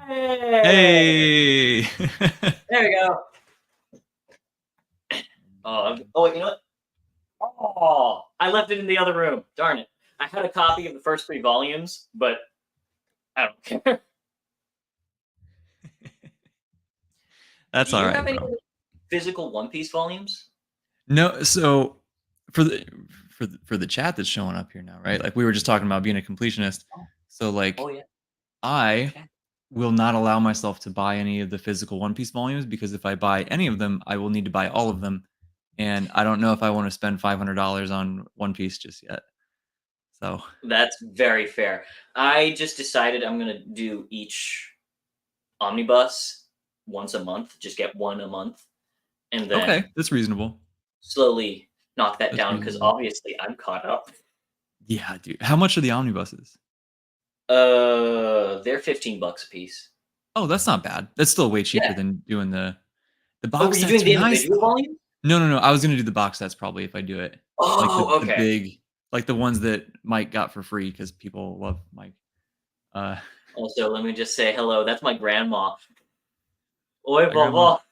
Hey, Hey! there we go. Oh, wait, you know what? Oh, I left it in the other room. Darn it. I had a copy of the first three volumes, but I don't care. That's Do all you right, have any bro. physical One Piece volumes? No, so for the for the chat that's showing up here now, right? Like we were just talking about being a completionist. Oh, So oh like yeah. I Chat. will not allow myself to buy any of the physical One Piece volumes because if I buy any of them, I will need to buy all of them. And I don't know if I want to spend $500 on One Piece just yet. So, That's very fair. I just decided I'm gonna do each omnibus once a month. Just get one a month, and okay, then that's reasonable. slowly knock that That's down because reasonable. obviously I'm caught up. Yeah, dude. How much are the omnibuses? They're $15 a piece. Oh, that's not bad. That's still way Yeah. cheaper than doing the Oh, were box you doing sets are the nice individual though. volume? No, no, no. I was gonna do the box sets probably if I do it. Like Oh, the okay. big, like the ones that Mike got for free because people love Mike. Uh, Also, let me just say hello. That's my grandma. Oi, Hi, grandma. Vava.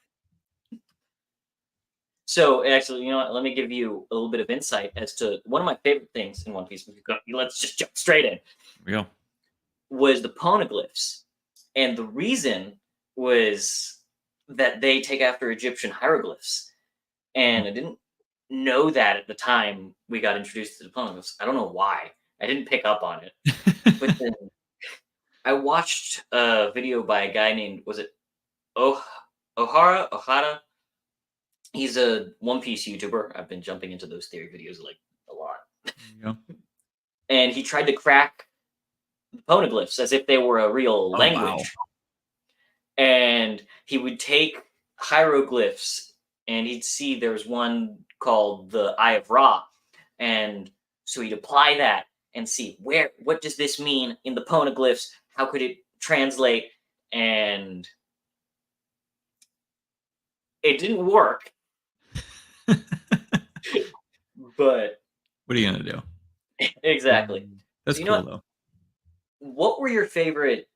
So, actually, you know what? Let me give you a little bit of insight as to one of my favorite things in One Piece. Let's just jump straight in. Here we go. Was the poneglyphs, and the reason was that they take after Egyptian hieroglyphs, and I didn't know that at the time we got introduced to the poneglyphs. I don't know why. I didn't pick up on it, but then I watched a video by a guy named was it oh Ohara. He's a One Piece YouTuber. I've been jumping into those theory videos like a lot. There you go. And he tried to crack the poneglyphs as if they were a real Oh wow. language. And he would take hieroglyphs and he'd see there's one called the Eye of Ra. And so he'd apply that and see what does this mean in the poneglyphs? How could it translate? And it didn't work, but What are you gonna do? exactly. That's So you know cool though. what were your favorite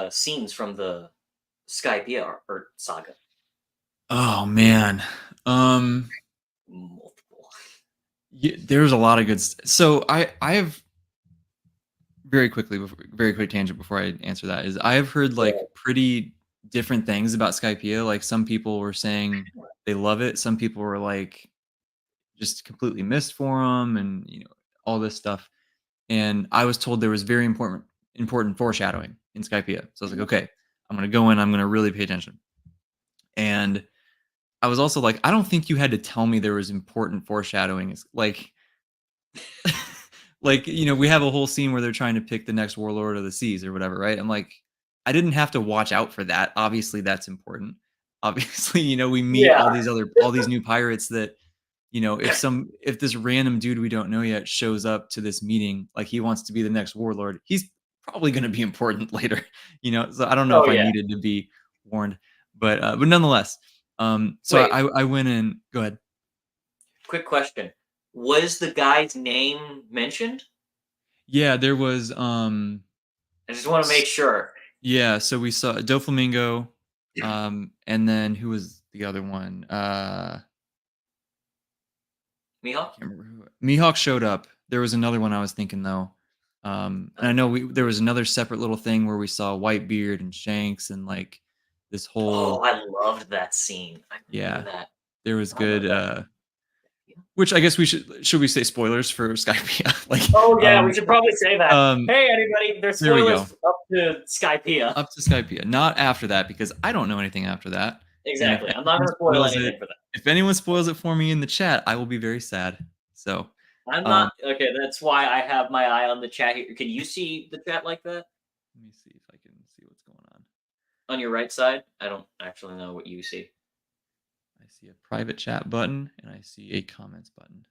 scenes from the Skypiea or saga? Oh man. Um, Multiple. there's a lot of good. So I have very quick tangent before I answer that is I have heard like Yeah. pretty different things about Skypiea. Like some people were saying they love it. Some people were like just completely missed for them, and all this stuff. And I was told there was very important foreshadowing in Skypiea. So I was like, Mhm. okay, I'm gonna go in. I'm gonna really pay attention. And I was also like, I don't think you had to tell me there was important foreshadowing. It's like like we have a whole scene where they're trying to pick the next warlord of the seas or whatever, right? I'm like, I didn't have to watch out for that. Obviously that's important. Obviously, we meet Yeah. all these new pirates that if this random dude we don't know yet shows up to this meeting like he wants to be the next warlord, he's probably going to be important later. So I don't know Oh if I yeah. needed to be warned, but nonetheless, so Wait, I went in. Go ahead. quick question. Was the guy's name mentioned? Yeah, there was I just want to make sure. yeah, so we saw Doflamingo, and then who was the other one? I Mihawk? can't remember who. Mihawk showed up. There was another one I was thinking though, and I know there was another separate little thing where we saw Whitebeard and Shanks and like this Oh, whole I loved that scene. I remember yeah. that. There was I don't know good. that. Which I guess should we say spoilers for Skype? like Oh yeah, we should probably say that. um, Hey anybody, there's there we go. spoilers up to Skypiea. Up to Skypiea, not after that because I don't know anything after that. And Exactly. I'm not gonna spoil anything for that. if anyone spoils it for me in the chat, I will be very sad. So, I'm um, not okay. That's why I have my eye on the chat here. Can you see the chat like that let me see if I can see what's going on. on your right side? I don't actually know what you see. I see a private chat button and I see a comments button.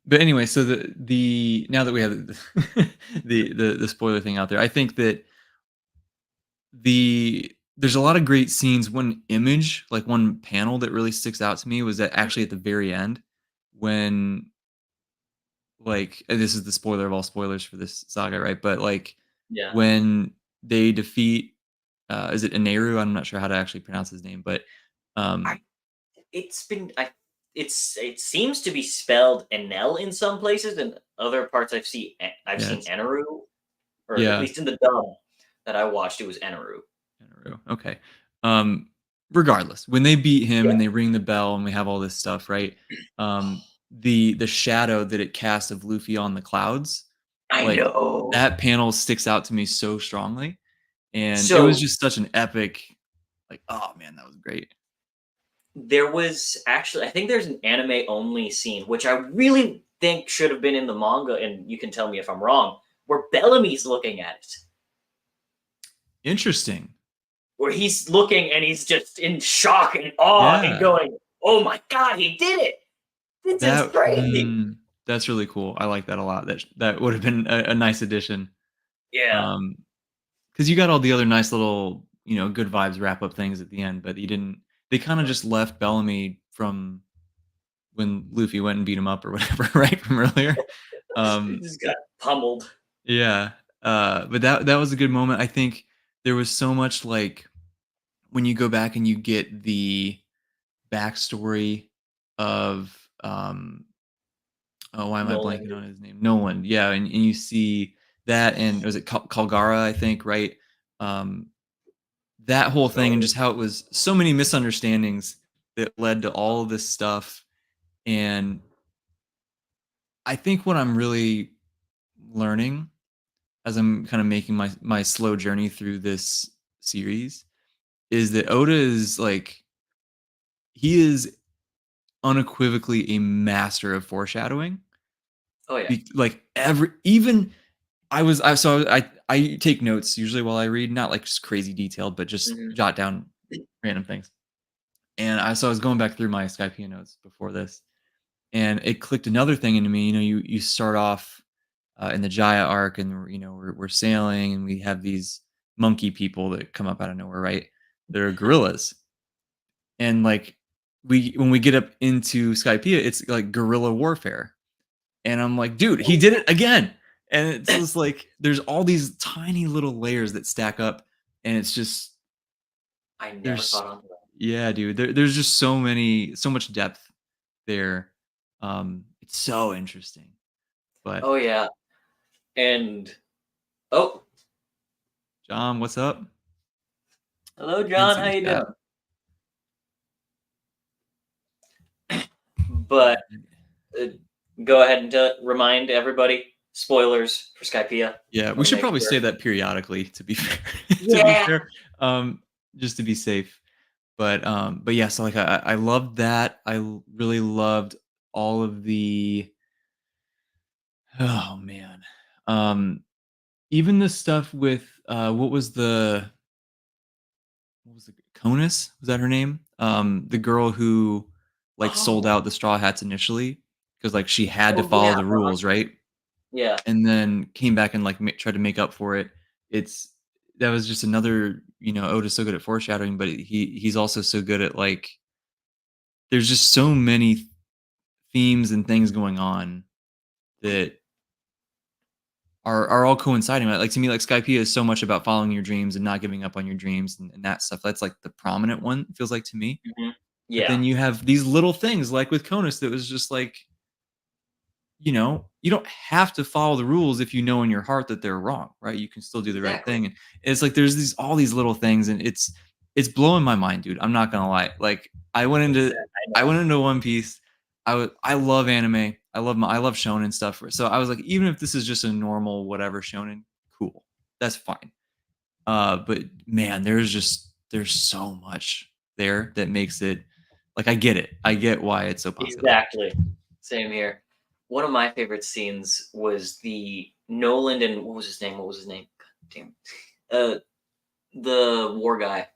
But anyway, so the now that we have the spoiler thing out there, I think that there's a lot of great scenes. One image, like one panel that really sticks out to me was that actually at the very end when like and this is the spoiler of all spoilers for this saga, right? But like Yeah. when they defeat, is it Inaru? I'm not sure how to actually pronounce his name, but, I um it's been I it seems to be spelled Enel in some places, and other parts I've yeah, seen it's Enaru, or at yeah, least in the dub that I watched, it was Enaru. Inaru, okay. Um, Regardless, when they beat him Yeah, and they ring the bell and we have all this stuff, right? The shadow that it casts of Luffy on the clouds, I like, know. that panel sticks out to me so strongly, and it was So just such an epic, like, oh man, that was great. there was actually, I think there's an anime only scene, which I really think should have been in the manga, and you can tell me if I'm wrong, where Bellamy's looking at it, Interesting. where he's looking and he's just in shock and awe and Yeah. going, "Oh my god, he did it! This is That crazy!" that's really cool. I like that a lot. That would have been a nice addition. Yeah, Because you got all the other nice little, good vibes wrap up things at the end, but you didn't they kinda just left Bellamy from when Luffy went and beat him up or whatever, right, from earlier. he Um, just got pummeled. yeah, but that was a good moment. I think there was so much, like, when you go back and you get the backstory of, oh, why am I Nolan. blanking on his name? Nolan, yeah, and you see that, and was it Kalgara, I think, right? Um, that whole thing and Oh, just how it was so many misunderstandings that led to all of this stuff, and I think what I'm really learning as I'm kinda making my slow journey through this series is that Oda is, like, he is unequivocally a master of foreshadowing. oh yeah. Like, every even I take notes usually while I read, not, like, just crazy detailed, but just Mhm. jot down random things. And I was going back through my Skypiea notes before this, and it clicked another thing into me. You start off, in the Jaya arc, and we're sailing, and we have these monkey people that come up out of nowhere, right? They're gorillas, and, like, when we get up into Skypiea, it's like guerrilla warfare. And I'm like, "Dude, he did it again." And it's just like there's all these tiny little layers that stack up, and it's just I never there's caught on to that. yeah, dude, there's just so much depth there. It's so interesting. But Oh yeah, and oh, John, what's up? hello, Didn't John. see How the you chat. doing? But uh, go ahead and remind everybody spoilers for Skypiea. Yeah, we Want to should make probably sure. say that periodically to be fair, to be Yeah. fair, just to be safe. But yeah, so, like, I loved that. Really loved all of the oh man. Um Even the stuff with, what was the Conus? Was that her name? The girl who, like, sold Oh. out the Straw Hats initially because, like, she had to Oh follow yeah. the rules, right? Yeah. And then came back and, like, tried to make up for it. It's that was just another, Oda's so good at foreshadowing, but he's also so good at, like, there's just so many themes and things going on that are all coinciding, right? Like, to me, like, Skypiea is so much about following your dreams and not giving up on your dreams and that stuff. That's, like, the prominent one, it feels like to me. Mhm. But Yeah. then you have these little things, like with Conus, that was just like, you don't have to follow the rules if you know in your heart that they're wrong, right? You can still do the right Exactly. thing. And it's like there's all these little things, and it's blowing my mind, dude. I'm not gonna lie. Like, Exactly. I I know. went into One Piece. I love anime. I love shonen stuff. So I was like, even if this is just a normal whatever shonen, cool. That's fine. But man, there's so much there that makes it like I get it. I get why it's so popular. Exactly. Same here. One of my favorite scenes was the Nolan and what was his name? What was his name? God damn. Uh, the war guy.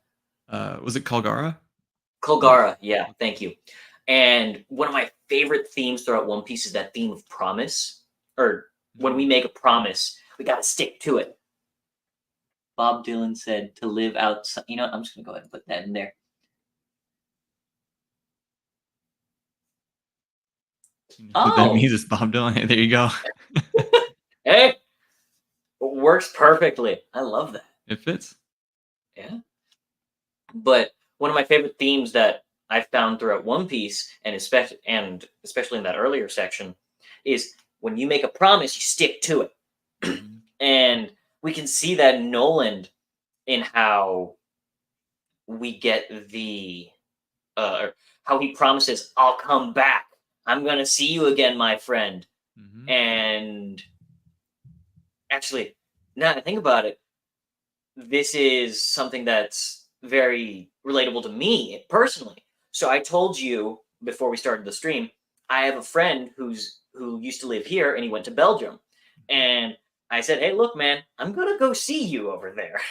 Was it Kalgara? Or Kolgara, yeah, thank you. And one of my favorite themes throughout One Piece is that theme of promise. Or when we Mhm. make a promise, we got to stick to it. Bob Dylan said to live outside. You know what? I'm just going to go ahead and put that in there. You know what that Oh, means? It's Bob Dylan. There you go. hey, works perfectly. I love that. It fits. Yeah. But one of my favorite themes that I found throughout One Piece, and especially in that earlier section, is when you make a promise, you stick to it. Mhm. And we can see that in Noland in how we get or how he promises, "I'll come back. I'm gonna see you again, my friend." Mhm. And actually, now that I think about it, this is something that's very relatable to me personally. So I told you before we started the stream, I have a friend who used to live here and he went to Belgium. And I said, "Hey, look, man, I'm gonna go see you over there."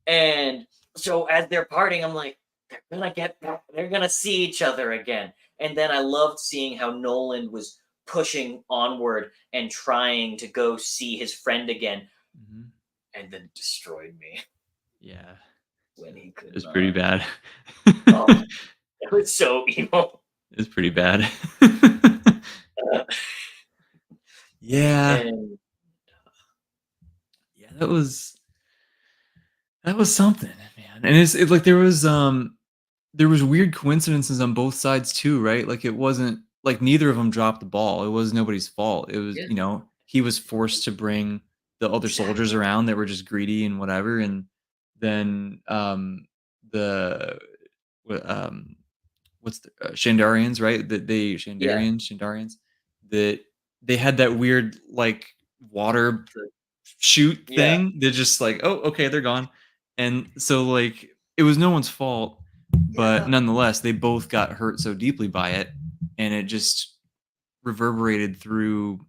And so as they're parting, I'm like, they're gonna get back, they're gonna see each other again. And then I loved seeing how Nolan was pushing onward and trying to go see his friend again, Mhm. and then destroyed me Yeah. when he could It's pretty not. bad. Oh, it was so evil. It's pretty bad. Uh, Yeah. and Yeah, that was something, man. And like there was weird coincidences on both sides too, right? Like it wasn't like neither of them dropped the ball. It was nobody's fault. It was, yeah, he was forced to bring the other soldiers exactly. around that were just greedy and whatever. And then the wha- um what's the Shandarians, right? That they Yeah, Shandarians that they had that weird like water true. shoot Yeah, thing. They're just like, oh, okay, they're gone. And so like it was no one's fault, but yeah. nonetheless, they both got hurt so deeply by it, and it just reverberated through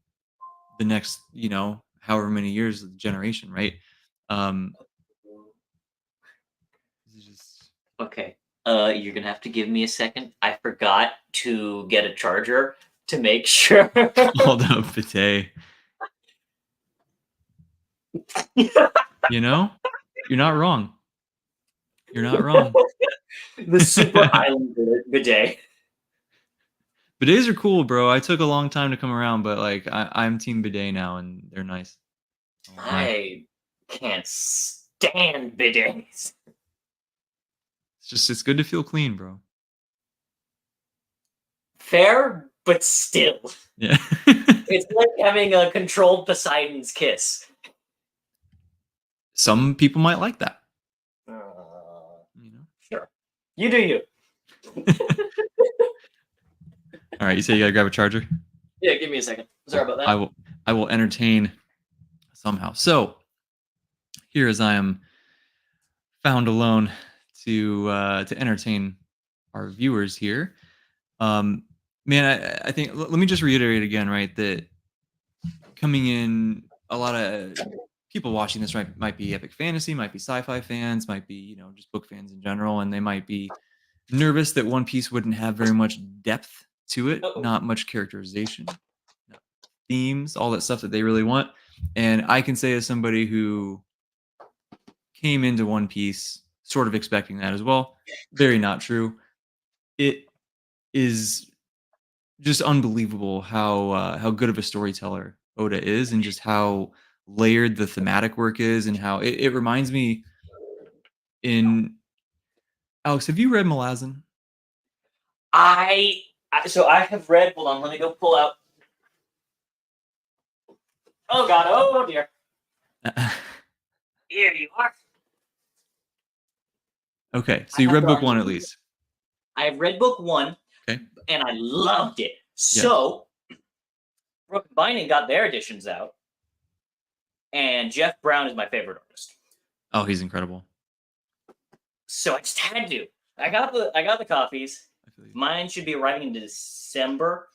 the next, however many years of the generation, right? Um, it's just Okay. You're gonna have to give me a second. I forgot to get a charger to make sure. called up Pate. You know, you're not wrong. You're not wrong. The Super Island bidet. Bidets are cool, bro. I took a long time to come around, but like I'm team bidet now, and they're nice. I won't lie. I can't stand bidets. It's good to feel clean, bro. Fair, but still. Yeah. It's like having a controlled Poseidon's kiss. Some people might like that. Uh, You know. sure. You do you. All right, you say you gotta grab a charger. Yeah, give me a second. Sorry Cool. about I that. will. I will entertain somehow. So here, as I am found alone to entertain our viewers here. Um, man, I think let me just reiterate again, right? That coming in, a lot of people watching this might be epic fantasy, might be sci-fi fans, might be just book fans in general, and they might be nervous that One Piece wouldn't have very much depth to it, Uh-oh. not much characterization, not themes, all that stuff that they really want. And I can say as somebody who came into One Piece sort of expecting that as well, very not true. It is just unbelievable how good of a storyteller Oda is, and just how layered the thematic work is, and how it reminds me in Alex, have you read Malazan? So I have read. Hold on, let me go pull out. Oh God! Oh dear! Here you are. Okay, so I you have read the book one hard. at least. I have read book one, Okay. and I loved it. Yes. So Brooke Binding got their editions out, and Jeff Brown is my favorite artist. Oh, he's incredible. So I just had to. I got the copies. I feel you. Mine should be arriving in December,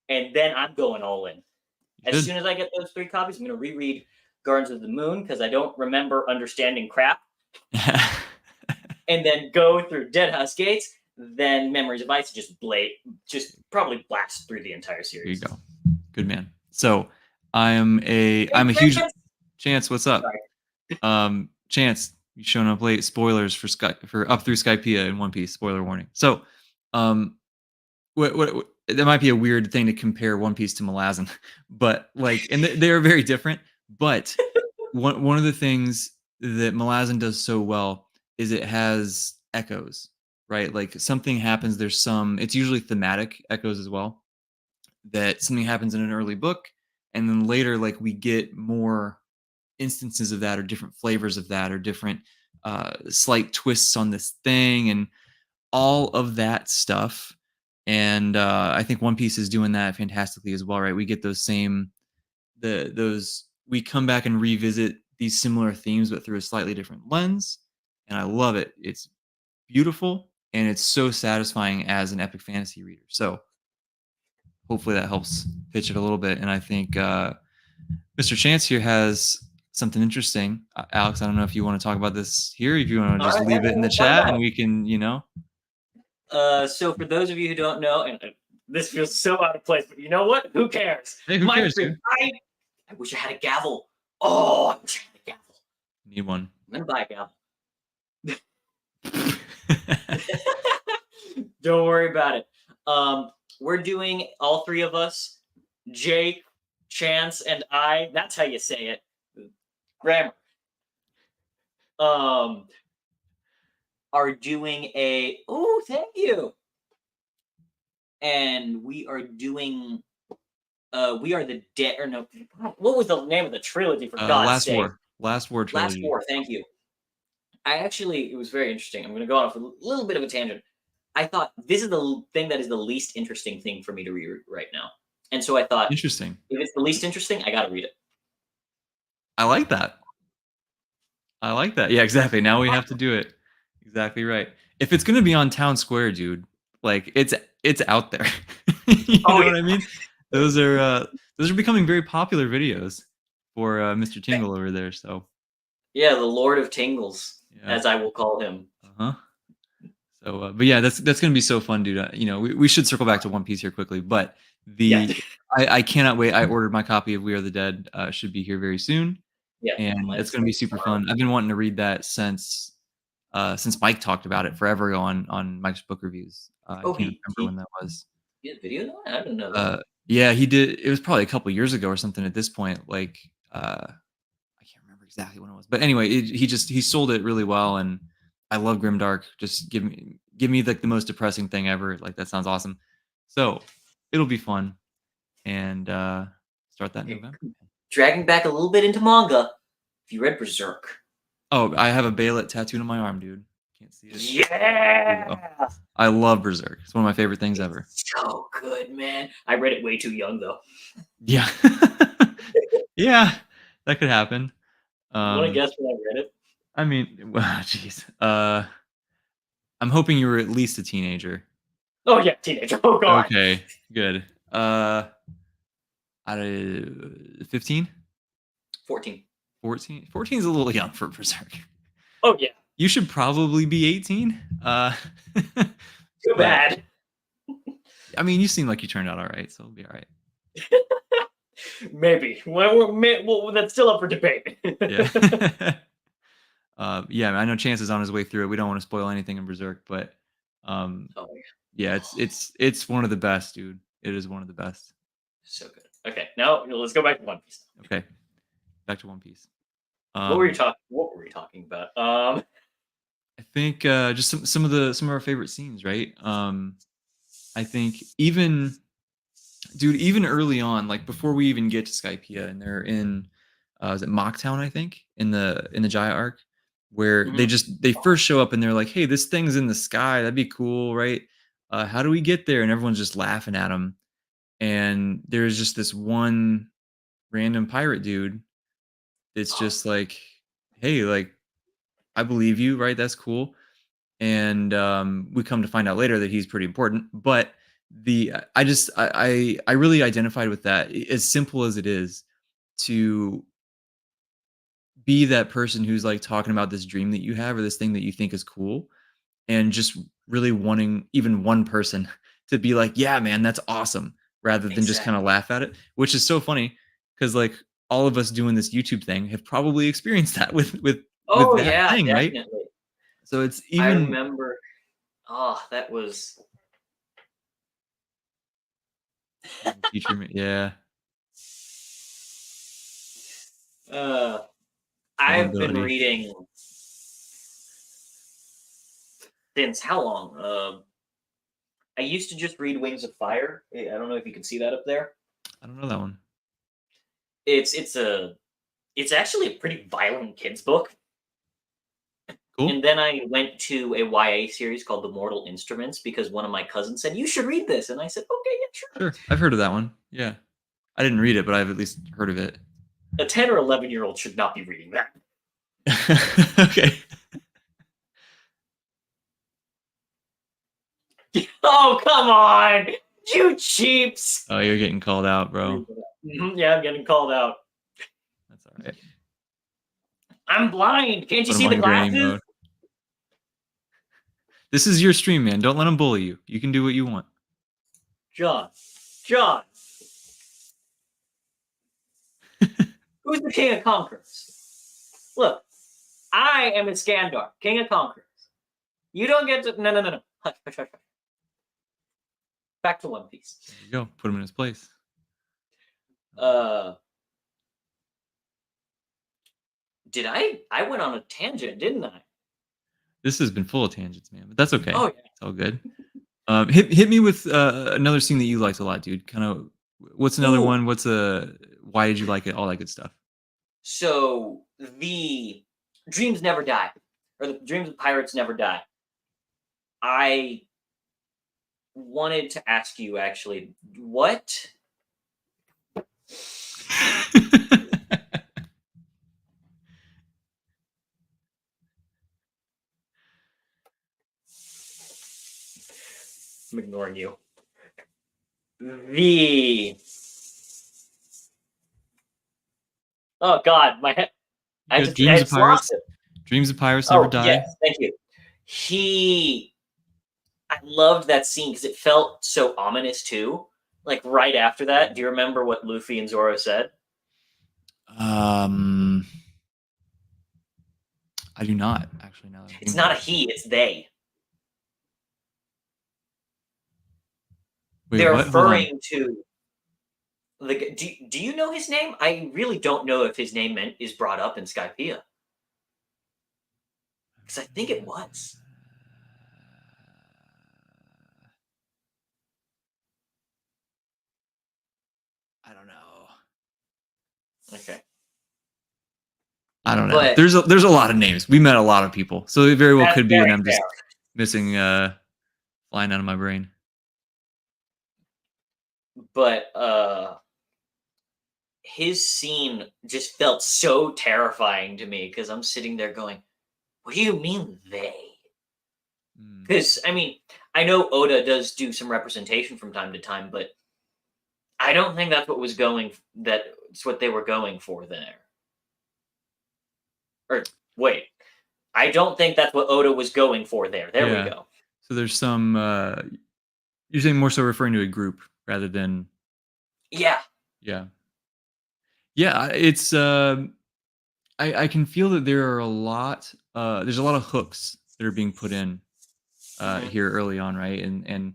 and then I'm going all in. You As should. soon as I get those 3 copies, I'm going to reread Gardens of the Moon because I don't remember understanding crap, and then go through Dead House Gates, then Memories of Ice, just probably blast through the entire Here you series. go. Good man. So I'm a huge Chance. What's up? Sorry. Chance, you showing up late. Spoilers for up through Skypiea in One Piece. Spoiler warning. So, um, what that might be a weird thing to compare One Piece to Malazan, but like, and they are very different. But one of the things that Malazan does so well is it has echoes, right? Like something happens, there's some. It's usually thematic echoes as well. That something happens in an early book, and then later, like we get more instances of that, or different flavors of that, or different slight twists on this thing, and all of that stuff. And I think One Piece is doing that fantastically as well, right? We get those same those we come back and revisit these similar themes, but through a slightly different lens, and I love it. It's beautiful, and it's so satisfying as an epic fantasy reader. So hopefully that helps pitch it a little bit. And I think Mr. Chance here has something interesting. Alex, I don't know if you want to talk about this here, if you want to All just right, leave it in the let's talk chat about and it. we can, So for those of you who don't know, and this feels so out of place, but you know what? Who cares? Hey, who My cares, stream. dude? I wish I had a gavel. Oh, I wish I had a gavel. Need one. I'm gonna buy a gavel. Don't worry about it. We're doing all three of us, Jake, Chance, and I. That's how you say it. Grammar. Are doing a. Oh, thank you. And we are doing. We are the dead. Or no, what was the name of the trilogy? For God's sake, Last War Last trilogy. War. Thank you. It was very interesting. I'm going to go off a little bit of a tangent. I thought this is the thing that is the least interesting thing for me to read right now. And so I thought, Interesting. if it's the least interesting, I got to read it. I like that. Yeah, exactly. Now we have to do it. Exactly right. If it's gonna be on Town Square, dude, like it's out there. You know what I mean? Those are becoming very popular videos for Mr. Tingle over there. So yeah, the Lord of Tingles, yeah. as I will call him. So, but yeah, that's gonna be so fun, dude. We should circle back to One Piece here quickly, but I cannot wait. I ordered my copy of We Are the Dead. Should be here very soon. Yeah, and it's going to be super fun. I've been wanting to read that since Mike talked about it forever ago on Mike's book reviews. I can't remember when that was. He had a video on? I don't know that. Yeah, he did. It was probably a couple years ago or something at this point. Like, I can't remember exactly when it was. But anyway, he sold it really well, and I love Grimdark. Just give me like the most depressing thing ever. Like that sounds awesome. So it'll be fun, and start that in November. Dragging back a little bit into manga. If you read Berserk. Oh, I have a Baylet tattooed on my arm, dude. Can't see it. Yeah! I love Berserk. It's one of my favorite things ever. So good, man. I read it way too young, though. Yeah. Yeah, that could happen. You want to guess when I read it? I mean, jeez. I'm hoping you were at least a teenager. Oh, yeah, teenager. Oh, God. Okay, good. Out of 15? 14. 14? 14 is a little young for Berserk. Oh, yeah. You should probably be 18. Too bad. I mean, you seem like you turned out all right, so it'll be all right. Maybe. Well, that's still up for debate. Yeah. Yeah, I know Chance is on his way through it. We don't want to spoil anything in Berserk, but yeah, it's one of the best, dude. It is one of the best. So good. Okay, now let's go back to One Piece. Okay, back to One Piece. What were you talking about? I think just some of our favorite scenes, right? I think even early on, like before we even get to Skypiea, and they're in is it Mocktown, I think, in the Jaya arc, where they first show up and they're like, hey, this thing's in the sky, that'd be cool, right? How do we get there? And everyone's just laughing at them. And there's just this one random pirate dude that's just like, hey, like, I believe you, right? That's cool. And we come to find out later that he's pretty important. But I really identified with that, as simple as it is, to be that person who's like talking about this dream that you have or this thing that you think is cool, and just really wanting even one person to be like, yeah, man, that's awesome, rather than just kind of laugh at it, which is so funny because like all of us doing this YouTube thing have probably experienced that with that thing, right? So it's even. I remember. Oh, that was. Yeah. I've been ability. reading since how long? I used to just read Wings of Fire. I don't know if you can see that up there. I don't know that one. It's actually a pretty violent kids book. Cool. And then I went to a YA series called The Mortal Instruments because one of my cousins said you should read this, and I said, okay, yeah, sure. Sure. I've heard of that one. Yeah. I didn't read it, but I've at least heard of it. A 10 or 11-year-old should not be reading that. Okay. Oh, come on, you cheaps! Oh, you're getting called out, bro. Yeah, I'm getting called out. That's all right. I'm blind. Can't you Put see him the on granny glasses? mode. This is your stream, man. Don't let him bully you. You can do what you want. John, who's the king of conquerors? Look, I am Iskandar, king of conquerors. You don't get to. No. Hush. Back to One Piece. There you go. Put him in his place. Did I went on a tangent, didn't I? This has been full of tangents, man, but that's okay. Oh, yeah. It's all good. Hit me with another scene that you liked a lot, dude. Kind of, what's another one? What's why did you like it? All that good stuff. So the dreams never die, or the dreams of pirates never die. I wanted to ask you actually, what? I'm ignoring you. Oh God, my head. Dreams of Pirates. Dreams of Pirates never die. Yes, thank you. I loved that scene because it felt so ominous too. Like right after that, do you remember what Luffy and Zoro said? I do not actually. Now it's not a he; it's they. Wait, they're what? referring to the. Do you know his name? I really don't know if his name is brought up in Skypiea. Because I think it was. I don't know. Okay. I don't know. But there's a lot of names. We met a lot of people, so it very well could be, and I'm just missing flying out of my brain. But his scene just felt so terrifying to me because I'm sitting there going, "What do you mean they?" Because I mean, I know Oda does do some representation from time to time, but I don't think that's what was going. That's what they were going for there. Or wait, I don't think that's what Oda was going for there. There we go. So there's some. You're saying more so referring to a group rather than. Yeah. It's. I can feel that there are a lot. There's a lot of hooks that are being put in here early on, right? And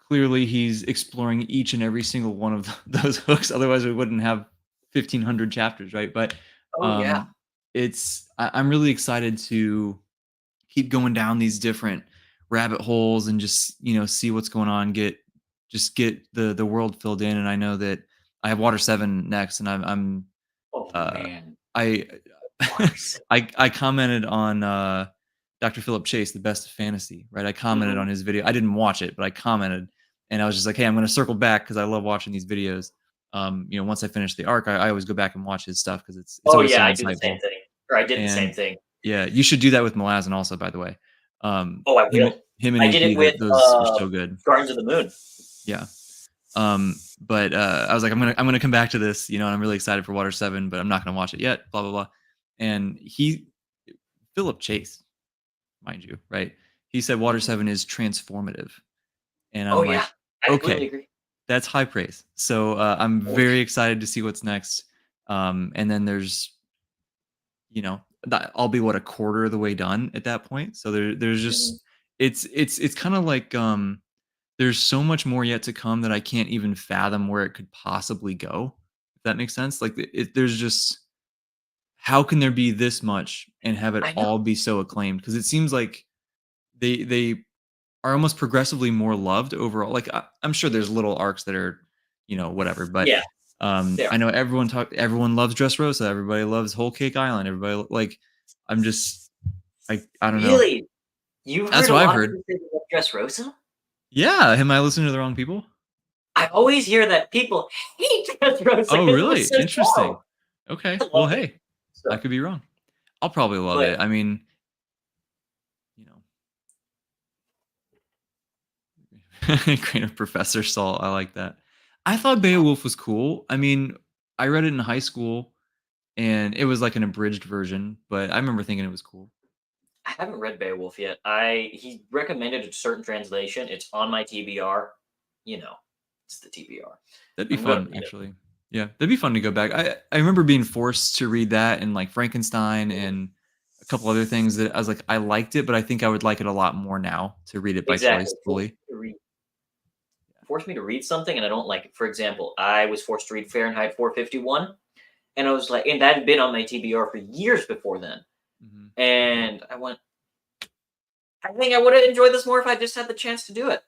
clearly he's exploring each and every single one of those hooks. Otherwise, we wouldn't have 1,500 chapters, right? But I'm really excited to keep going down these different rabbit holes and just see what's going on. Get the world filled in, and I know that I have Water 7 next, and I'm man. I commented on Dr. Philip Chase, the best of fantasy, right? I commented on his video. I didn't watch it, but I commented, and I was just like, hey, I'm going to circle back because I love watching these videos. Once I finish the arc, I always go back and watch his stuff because it's always so I do the same thing. Or I did the same thing. Yeah, you should do that with Malazan also, by the way. I will. Him and I did it with those are so good. Guardians of the Moon. Yeah. But I was like, I'm gonna come back to this, and I'm really excited for Water 7, but I'm not gonna watch it yet. Blah blah blah. And Philip Chase, mind you, right? He said Water 7 is transformative, and I'm like, okay, agree. That's high praise. So I'm very excited to see what's next. And then there's, I'll be a quarter of the way done at that point. So there's just it's kind of like there's so much more yet to come that I can't even fathom where it could possibly go, if That makes sense. Like there's just how can there be this much and have it I know. all be so acclaimed? Because it seems like they are almost progressively more loved overall. Like I'm sure there's little arcs that are, whatever. But Yeah, there. I know everyone loves Dressrosa. Everybody loves Whole Cake Island. Everybody like I'm just I don't know. Really? You've That's heard a what I've lot of heard. people say they love Dressrosa? Yeah, am I listening to the wrong people? I always hear that people hate Dressrosa Oh, because it was really? so Interesting. slow. Okay. I Well, love it. hey, I So, could be wrong. I'll probably love but it. I mean, you know, grain of Professor Salt. I like that. I thought Beowulf was cool. I mean, I read it in high school and it was like an abridged version, but I remember thinking it was cool. I haven't read Beowulf yet. He recommended a certain translation. It's on my TBR. You know, it's the TBR. That'd be I'm gonna fun, read it. actually. Yeah, that'd be fun to go back. I remember being forced to read that and like Frankenstein and a couple other things that I was like, I liked it, but I think I would like it a lot more now to read it by Exactly. choice fully. Force me to read something and I don't like it. For example, I was forced to read Fahrenheit 451, and I was like, and that had been on my TBR for years before then. Mhm. And I went, I think I would have enjoyed this more if I just had the chance to do it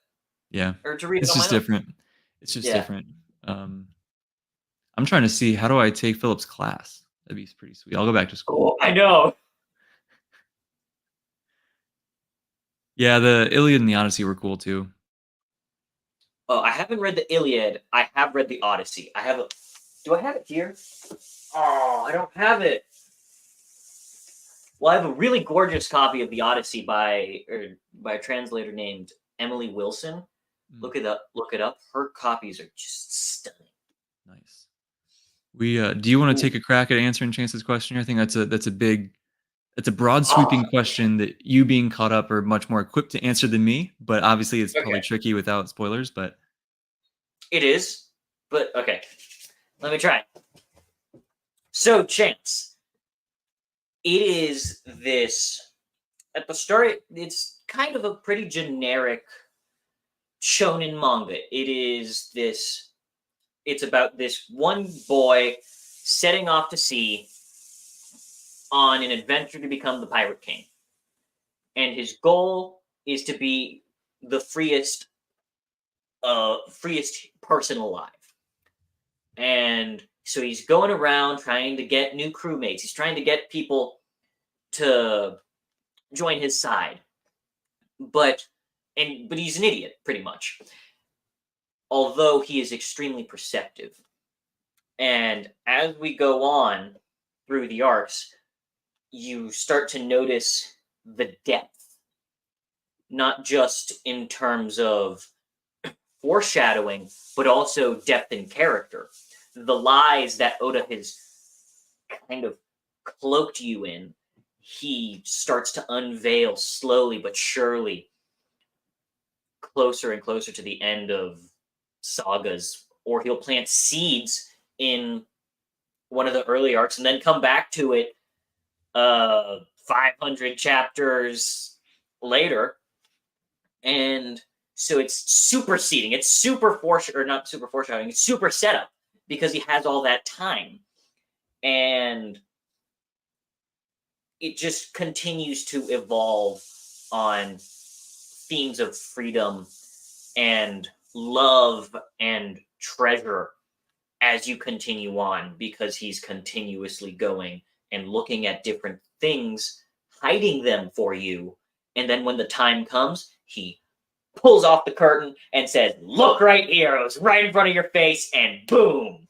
Yeah. or to read it It's on my just own. different. It's just Yeah. different. I'm trying to see how do I take Philip's class? That'd be pretty sweet. I'll go back to school. Oh, I know. Yeah, the Iliad and the Odyssey were cool too. Oh, I haven't read the Iliad. I have read the Odyssey. I have a. Do I have it here? Oh, I don't have it. Well, I have a really gorgeous copy of the Odyssey by a translator named Emily Wilson. Mm, Look it up. Look it up. Her copies are just stunning. nice. We do you want to Ooh. take a crack at answering Chance's question? I think that's a broad Oh, sweeping question that you being caught up are much more equipped to answer than me, but obviously it's okay. probably tricky without spoilers, but It is, but okay. Let me try. So, Chance, it is this. At the start, it's kind of a pretty generic shonen manga. It is this. It's about this one boy setting off to sea on an adventure to become the Pirate King, and his goal is to be the freest person alive. And so he's going around trying to get new crewmates. He's trying to get people to join his side, but he's an idiot pretty much. Although he is extremely perceptive, and as we go on through the arcs, you start to notice the depth, not just in terms of foreshadowing, but also depth in character. The lies that Oda has kind of cloaked you in, he starts to unveil slowly but surely, closer and closer to the end of sagas, or he'll plant seeds in one of the early arcs and then come back to it 500 chapters later. And so it's superseding, it's or not super foreshadowing, it's super setup because he has all that time. And it just continues to evolve on themes of freedom and love and treasure as you continue on, because he's continuously going and looking at different things, hiding them for you. And then when the time comes, he pulls off the curtain and says, "Look right here, it was right in front of your face," and boom.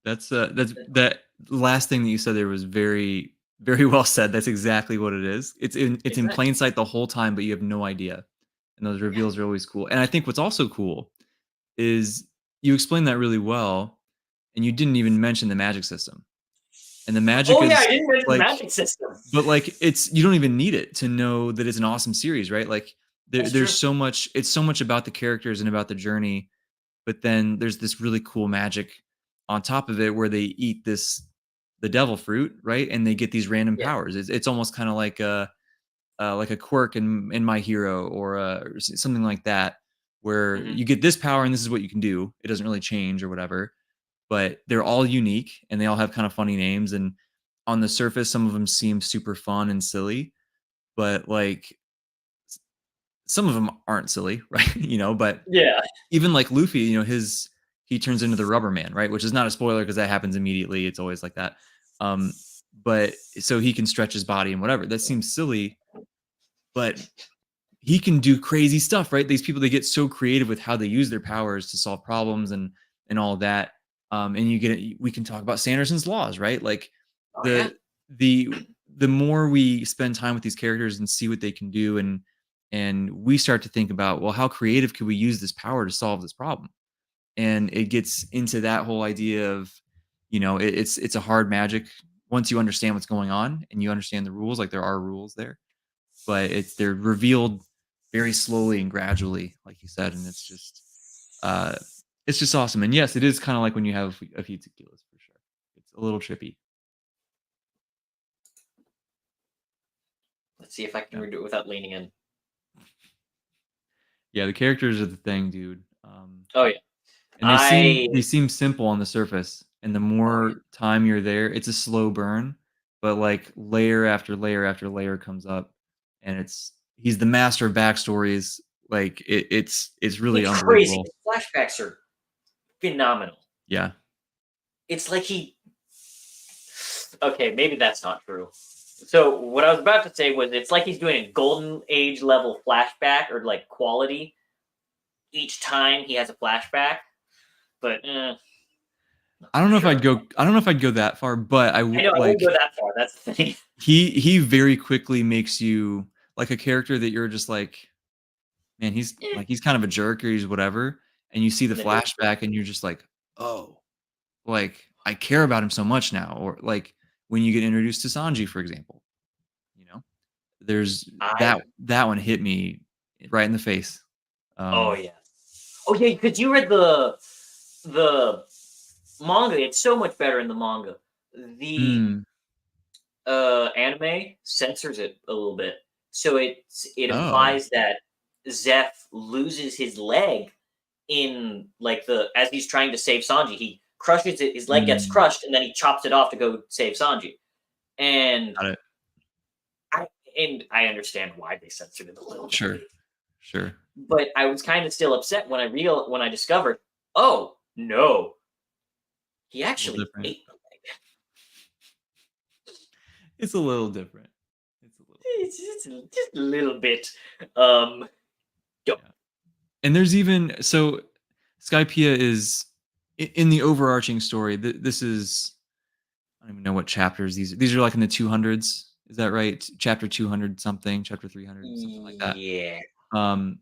that's that last thing that you said there was very very well said. That's exactly what it is. It's in Exactly. plain sight the whole time, but you have no idea. And those Yeah. reveals are always cool. And I think what's also cool is you explained that really well, and you didn't even mention the magic system. And the magic Oh yeah, I is didn't mention the like magic system. but like it's you don't even need it to know that it's an awesome series, right? Like That's there's true. so much it's so much about the characters and about the journey, but then there's this really cool magic on top of it where they eat the devil fruit, right? And they get these random Yeah. powers. It's almost kind of like a quirk in My Hero or something like that, where Hmm. you get this power and this is what you can do. It doesn't really change or whatever. but they're all unique and they all have kind of funny names. And on the surface, some of them seem super fun and silly, but like some of them aren't silly, right? But Yeah. even like Luffy, he turns into the Rubber Man, right? Which is not a spoiler because that happens immediately. It's always like that. Um, but so he can stretch his body and whatever. That seems silly, but he can do crazy stuff, right? These people, they get so creative with how they use their powers to solve problems and all of that. And we can talk about Sanderson's laws, right? Like Oh yeah. the the the more we spend time with these characters and see what they can do, and we start to think about, well, how creative could we use this power to solve this problem? And it gets into that whole idea of, it's a hard magic once you understand what's going on and you understand the rules. Like there are rules there, but they're revealed very slowly and gradually, like you said, and uh it's just awesome. And yes, it is kind of like when you have a few tequilas for sure. It's a little trippy. Let's see if I can Yeah. redo it without leaning in. Yeah, the characters are the thing, dude. Oh yeah. And I they seem simple on the surface, and the oh yeah. more time you're there, it's a slow burn, but like layer after layer after layer comes up, and he's the master of backstories. Like it's really It's crazy. unbelievable. His flashbacks are phenomenal. Yeah. It's like he okay, maybe that's not true. So what I was about to say was it's like he's doing a golden age level flashback or like quality each time he has a flashback. But not I so don't know if sure. I'd go that far, but I know I won't go that far. That's the thing. he very quickly makes you like a character that you're just like, man, Eh, he's kind of a jerk or he's whatever, and you see the and then he'll flashback and you're just like, "Oh, like I care about him so much now." Or like when you get introduced to Sanji, for example, you know, there's I that one hit me right in the face. oh Um, yeah. Oh yeah, because you read the manga. It's so much better in the manga. The mm, anime censors it a little bit. So it oh, implies that Zeph loses his leg in like the as he's trying to save Sanji. He crushes it, his leg gets mm, crushed, and then he chops it off to go save Sanji. And got it. I and I understand why they censored it a little Sure, bit. sure. But I was kind of still upset when I discovered, oh no, he A little actually different. ate the leg. It's a little different. It's a little different. Just a little bit. Um, yo, Yeah. And there's even so Skypiea is in the overarching story. This is I don't even know what chapters these are like in the 200s. Is that right? Chapter 200 something, chapter 300 something like that. yeah, Um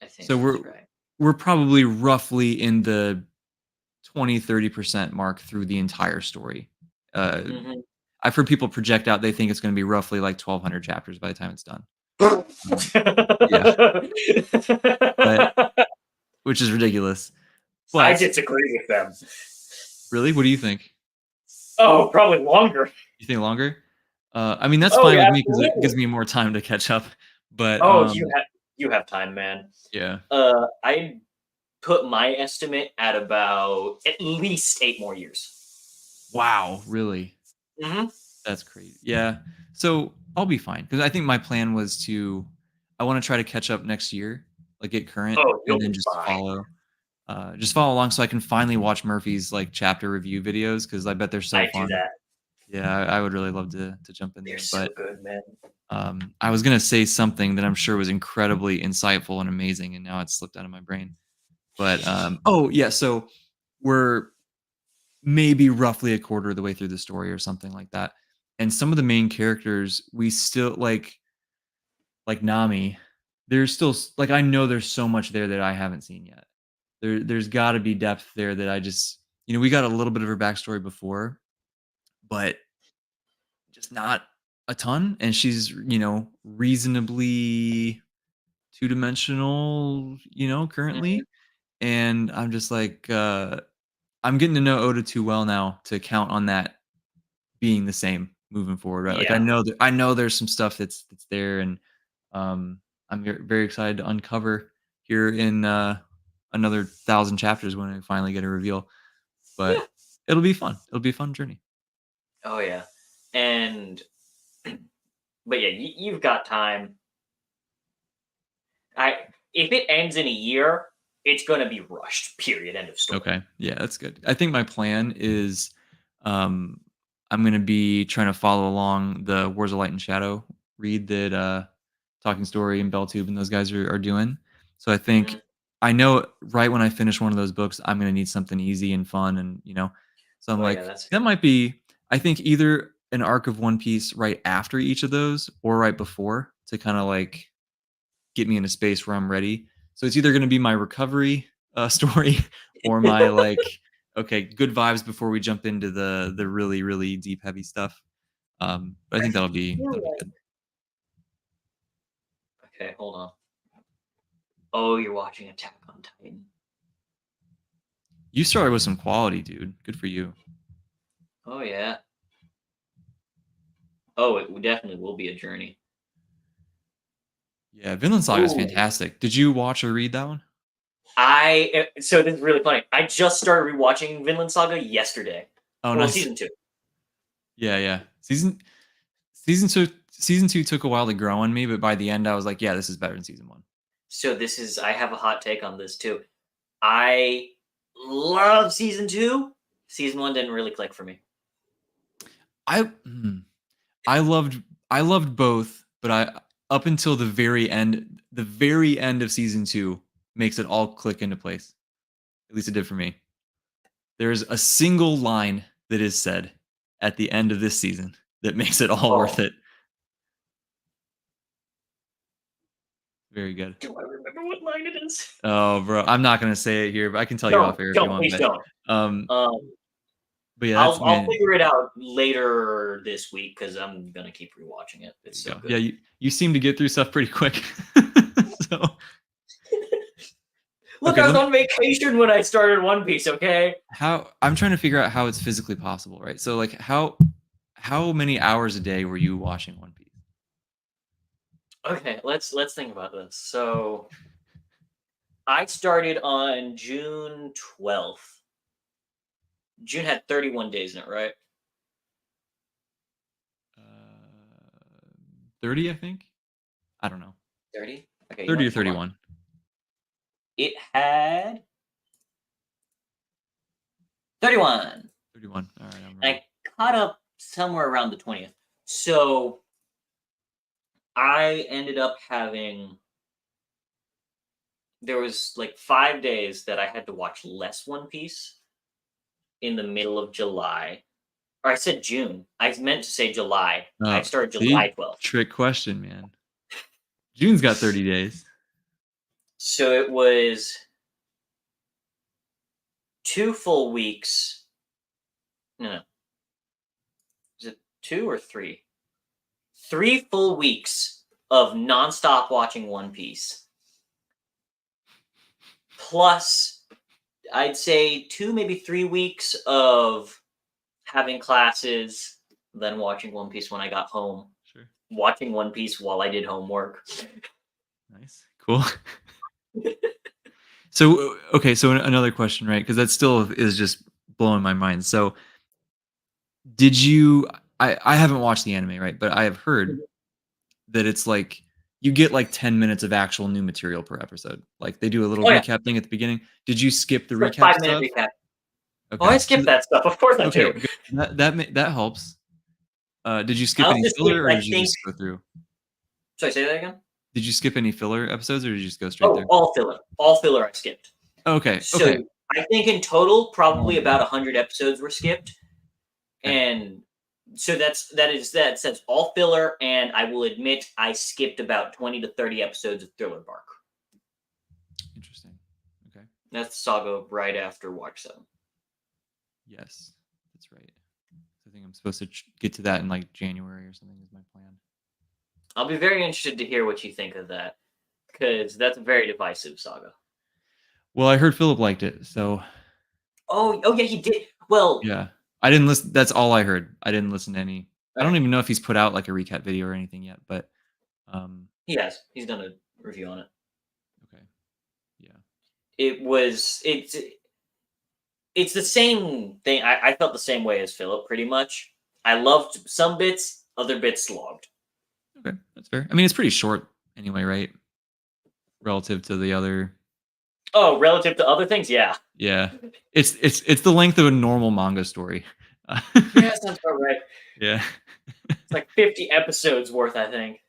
I think so that's right. we're probably roughly in the 20-30% mark through the entire story. Uh Hmm. I've heard people project out they think it's going to be roughly like 1200 chapters by the time it's done. Um yeah, but which is ridiculous. I But disagree with them. really, what do you think? Oh, probably longer. You think longer? I mean, that's Oh fine yeah, with me because it absolutely. gives me more time to catch up. But Oh, you have time, man. yeah. I put my estimate at about at least 8 more years. Wow, really? Hmm. That's crazy. Yeah. So I'll be fine because I think my plan was I want to try to catch up next year, like get current, Oh, and you'll then be fine. just follow along so I can finally watch Murphy's like chapter review videos because I bet they're so I do fun. that. Yeah, I would really love to jump in They're there. so But good, man. I was gonna say something that I'm sure was incredibly insightful and amazing, and now it's slipped out of my brain. But oh yeah, so we're maybe roughly a quarter of the way through the story or something like that. And some of the main characters we still like Nami, there's still like I know there's so much there that I haven't seen yet. There's got to be depth there that I just we got a little bit of her backstory before, but just not a ton. And she's reasonably two-dimensional, Mhm. currently. And I'm just like I'm getting to know Oda too well now to count on that being the same moving forward, right? Like Yeah. I know there's some stuff that's there, and um, I'm very excited to uncover here in another 1,000 chapters when I finally get a reveal. But Yeah. it'll be fun. It'll be a fun journey. Oh yeah, and but yeah, you've got time. I If it ends in a year, it's gonna be rushed. Period. End of story. Okay. Yeah, that's good. I think my plan is um I'm gonna be trying to follow along the Wars of Light and Shadow read that Talking Story and Belltube and those guys are doing. So I think Hmm. I know right when I finish one of those books, I'm gonna need something easy and fun and so I'm Oh yeah, like, that's that might be I think either an arc of One Piece right after each of those or right before to kind of like get me in a space where I'm ready. So it's either going to be my recovery story or my like, okay, good vibes before we jump into the really really deep heavy stuff. But I think feel that'll be like. good. Okay, hold on. Oh, you're watching Attack on Titan. You started with some quality, dude. Good for you. Oh yeah. Oh, it definitely will be a journey. Yeah, Vinland Saga is Ooh. fantastic. Did you watch or read that one? So this is really funny. I just started rewatching Vinland Saga yesterday. Oh, Well, nice. season two. Yeah, yeah. Season two took a while to grow on me, but by the end, I was like, yeah, this is better than season one. So this is I have a hot take on this too. I love season two. Season one didn't really click for me. I hmm, I loved I loved both, but I up until the very end of season 2 makes it all click into place. At least it did for me. There's a single line that is said at the end of this season that makes it all worth Oh, it. Very good. do I remember what line it is? Oh, bro, I'm not gonna say it here, but I can tell you off Don't, air if you don't, want. please don't. Um, Um, but yeah, that's I'll man. figure it out later this week because I'm gonna keep rewatching it. There It's you so go. Yeah, good. you seem to get through stuff pretty quick. So Look, okay, I was on vacation when I started One Piece. Okay. how I'm trying to figure out how it's physically possible, right? So like how many hours a day were you watching One Piece? Okay. Let's think about this. So I started on June 12th. June had 31 days in it, right? Uh, 30, I think. I don't know. 30. Okay. You know 30 or what? Hold on. 31. It had 31. 31. All right, I'm ready. I caught up somewhere around the 20th. So I ended up having there was like 5 days that I had to watch less One Piece in the middle of July. Or I said June. I meant to say July. I started July See, 12th. trick question, man. June's got 30 days. So it was 2 full weeks. No, no. Is it 2 or 3? 3 full weeks of nonstop watching One Piece. Plus, I'd say 2, maybe 3 weeks of having classes, then watching One Piece when I got home, Sure. watching One Piece while I did homework. Nice. Cool. So okay, so another question, right? Because that still is just blowing my mind. So did you I haven't watched the anime, right? But I have heard that it's like you get like 10 minutes of actual new material per episode. Like they do a little Oh yeah, recap thing at the beginning. Did you skip the it's like recap 5 minute stuff? recap. Oh, I Okay. skipped that stuff. Of course I Okay, do. good. That helps. Did you I skip any also filler skipped. or I did you think. just go through? Should I say that again? Did you skip any filler episodes or did you just go straight Oh, there? all filler. All filler. I skipped. Okay, So okay, I think in total, probably about 100 episodes were skipped, okay. and so that says all filler. And I will admit, I skipped about 20 to 30 episodes of Thriller Bark. Interesting. Okay. That's Saga right after Watch 7. Yes, that's right. I think I'm supposed to get to that in like January or something is my plan. I'll be very interested to hear what you think of that because that's a very divisive saga. Well, I heard Philip liked it, so Oh yeah, he did. Well, yeah. I didn't listen. That's all I heard. I didn't listen to any. I don't okay, even know if he's put out like a recap video or anything yet, but he has. He's done a review on it. okay. Yeah. It's it's the same thing. I felt the same way as Philip, pretty much. I loved some bits, other bits slogged. Okay, that's fair. I mean, it's pretty short anyway, right? Relative to the other. Oh, relative to other things, yeah. Yeah. It's the length of a normal manga story. Uh, Yeah, sounds about right. yeah. It's like 50 episodes worth, I think.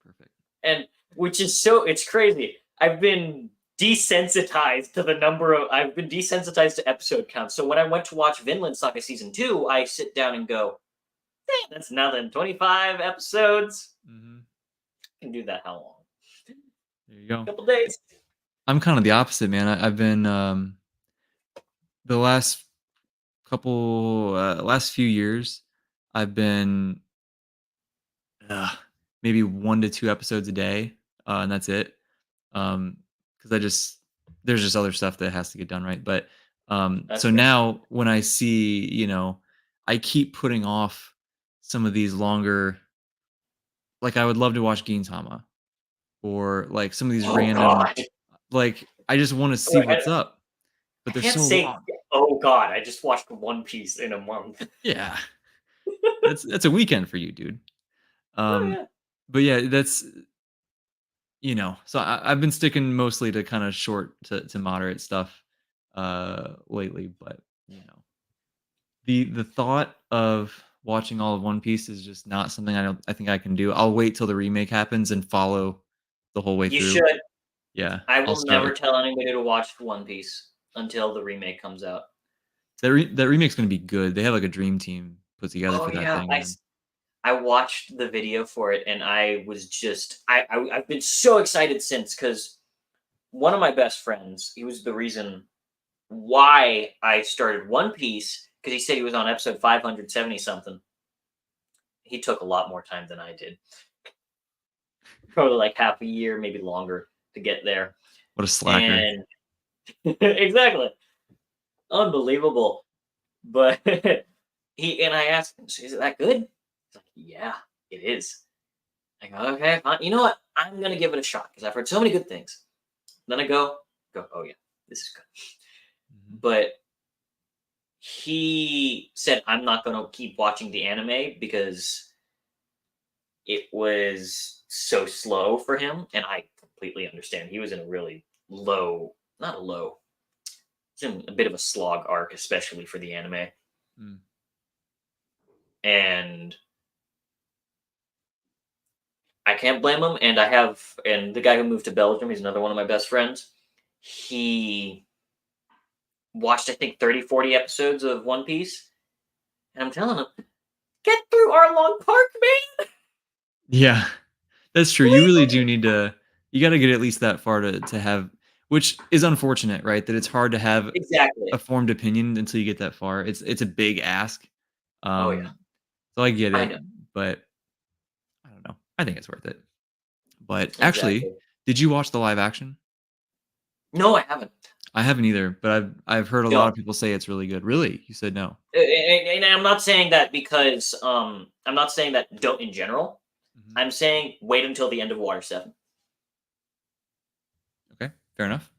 Perfect. And which is it's crazy. I've been desensitized to the number of I've been desensitized to episode counts. So when I went to watch Vinland Saga season 2, I sit down and go, that's nothing. 25 episodes. Mhm. I can do that how long? There you go. A couple days. I'm kind of the opposite, man. I've been the last few years, I've been maybe 1 to 2 episodes a day, and that's it. Because there's just other stuff that has to get done, right? But That's so fair. now when I see, I keep putting off some of these longer. Like I would love to watch Gintama or like some of these Oh random. god. Like I just want to see Wait, what's up, but I they're can't so say long. oh god, I just watched One Piece in a month. Yeah, that's a weekend for you, dude. Oh Um, yeah. but yeah, so I've been sticking mostly to kind of short to moderate stuff lately, but you know, the thought of watching all of One Piece is just not something I think I can do. I'll wait till the remake happens and follow the whole way You through. should. Yeah, I I'll will start never with tell anybody to watch One Piece until the remake comes out. that remake's gonna be good. They have like a dream team put together Oh for that yeah, thing, man. I watched the video for it and I was just I've been so excited since because one of my best friends, he was the reason why I started One Piece because he said he was on episode 570 something. He took a lot more time than I did. Probably like half a year, maybe longer to get there. What a slacker. And exactly. Unbelievable. But I asked him, is it that good? He's like, yeah, it is. I go, okay, fine. You know what? I'm gonna give it a shot because I've heard so many good things. Then I go, oh yeah, this is good. Mhm. But he said I'm not gonna keep watching the anime because it was so slow for him, and I completely understand. He was in a really low, not a low, it's in a bit of a slog arc, especially for the anime. Mm. And I can't blame him. And the guy who moved to Belgium, he's another one of my best friends. He watched, I think, 30, 40 episodes of One Piece. And I'm telling him, get through Arlong Park, man. Yeah. That's true. You really do need to you gotta get at least that far to have, which is unfortunate, right? That it's hard to have Exactly. a formed opinion until you get that far. It's a big ask. Oh, yeah. So I get I it, know. but I don't know. I think it's worth it. But actually, Exactly. did you watch the live action? No, I haven't. I haven't either, but I've heard a lot No. of people say it's really good. Really? You said no. And I'm not saying that because I'm not saying that don't in general. Mhm. I'm saying wait until the end of Water 7. Okay, fair enough.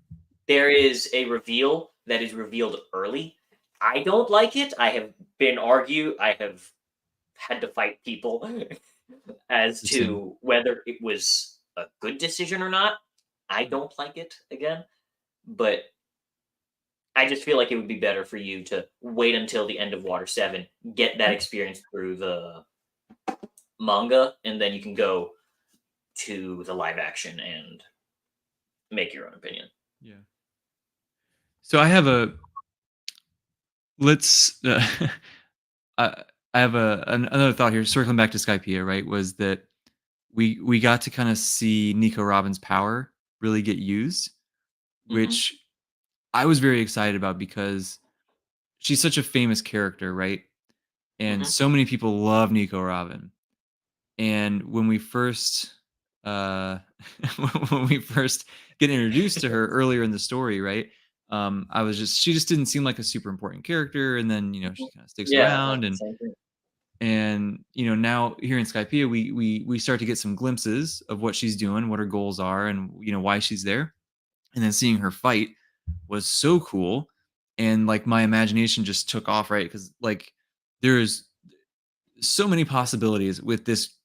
There is a reveal that is revealed early. I don't like it. I have had to fight people as The same. to whether it was a good decision or not. I Mm. don't like it again, but I just feel like it would be better for you to wait until the end of Water 7, get that Okay. experience through the manga, and then you can go to the live action and make your own opinion. Yeah. So I have a let's I I have another thought here, circling back to Skypiea, right? Was that we got to kind of see Nico Robin's power really get used, Hmm. which I was very excited about because she's such a famous character, right? And Hmm. so many people love Nico Robin. And when we first uh when we first get introduced to her earlier in the story, right? She just didn't seem like a super important character, and then she kind of sticks Yeah, I thought around, the same thing. and now here in Skypiea, we start to get some glimpses of what she's doing, what her goals are, and why she's there. And then seeing her fight was so cool. and like my imagination just took off, right? Because like there's so many possibilities with this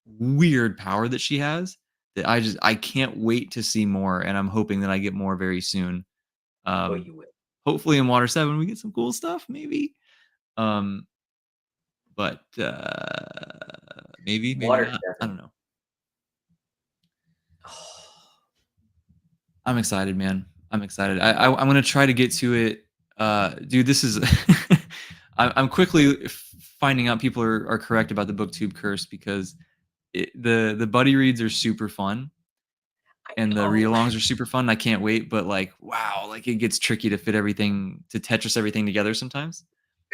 weird power that she has that I can't wait to see more, and I'm hoping that I get more very soon. Oh, Um, you will. hopefully in Water 7 we get some cool stuff, maybe. Um, but maybe Water not. I 7. don't know. I'm excited, man. I'm excited. I'm gonna try to get to it. Dude, this is I'm quickly finding out people are correct about the booktube curse because the buddy reads are super fun I and the know. read-alongs are super fun. I can't wait, but like, wow, like it gets tricky to fit everything to Tetris everything together sometimes.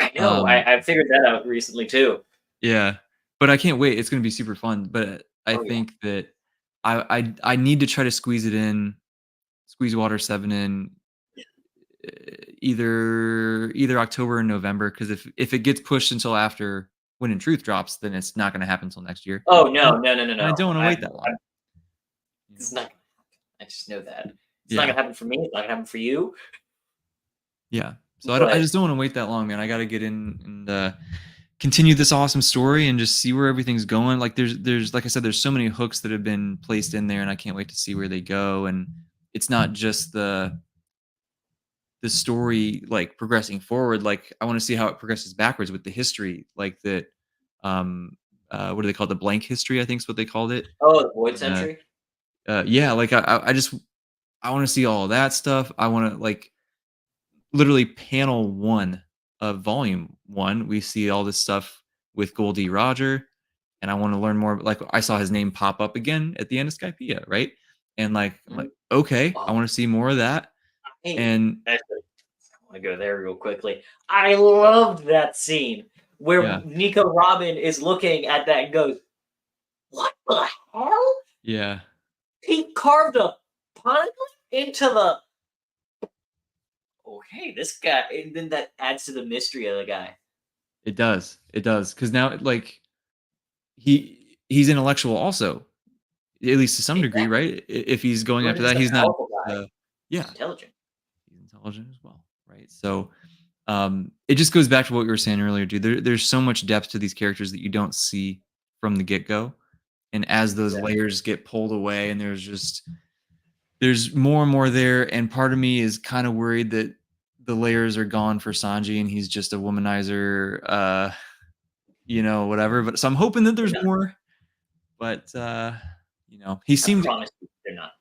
I know. Um, I figured that out recently too. yeah, but I can't wait. It's gonna be super fun. But I Oh yeah. think that I need to try to squeeze Water 7 in either October or November, because if it gets pushed until after When in Truth drops, then it's not gonna happen until next year. Oh And no, no, no, no, I no. don't wanna wait that long, you It's know? not gonna happen. I just know that. It's not Yeah, gonna happen for me. It's not gonna happen for you. yeah. So I But just don't wanna wait that long, man. I gotta get in and, continue this awesome story and just see where everything's going. Like, there's like I said, there's so many hooks that have been placed in there, and I can't wait to see where they go, and it's not just the story like progressing forward. Like I want to see how it progresses backwards with the history, like that. Um, what do they call it? The blank history? I think is what they called it. oh, the Void And, Century. yeah, like I just I want to see all of that stuff. I want to like literally panel one of volume one. We see all this stuff with Goldie Roger, and I want to learn more. Like I saw his name pop up again at the end of Skypiea, right? And like I'm Mhm. like, okay, I Oh, want to see more of that. hey, And actually, I want to go there real quickly. I loved that scene where yeah, Nico Robin is looking at that and goes, "What the hell? yeah. He carved a pun into the." Okay, this guy, and then that adds to the mystery of the guy. It does. It does. Because now, like, he's intellectual also, at least to some degree, Exactly. right? If he's going after Jordan's that, the he's not powerful guy. He's yeah, intelligent. he's intelligent as well, right? So, it just goes back to what we were saying earlier, dude. There's so much depth to these characters that you don't see from the get-go, and as those Exactly. layers get pulled away and there's more and more there, and part of me is kinda worried that the layers are gone for Sanji and he's just a womanizer, whatever. But so I'm hoping that They're there's not. more, but he I seemed promise you, they're not.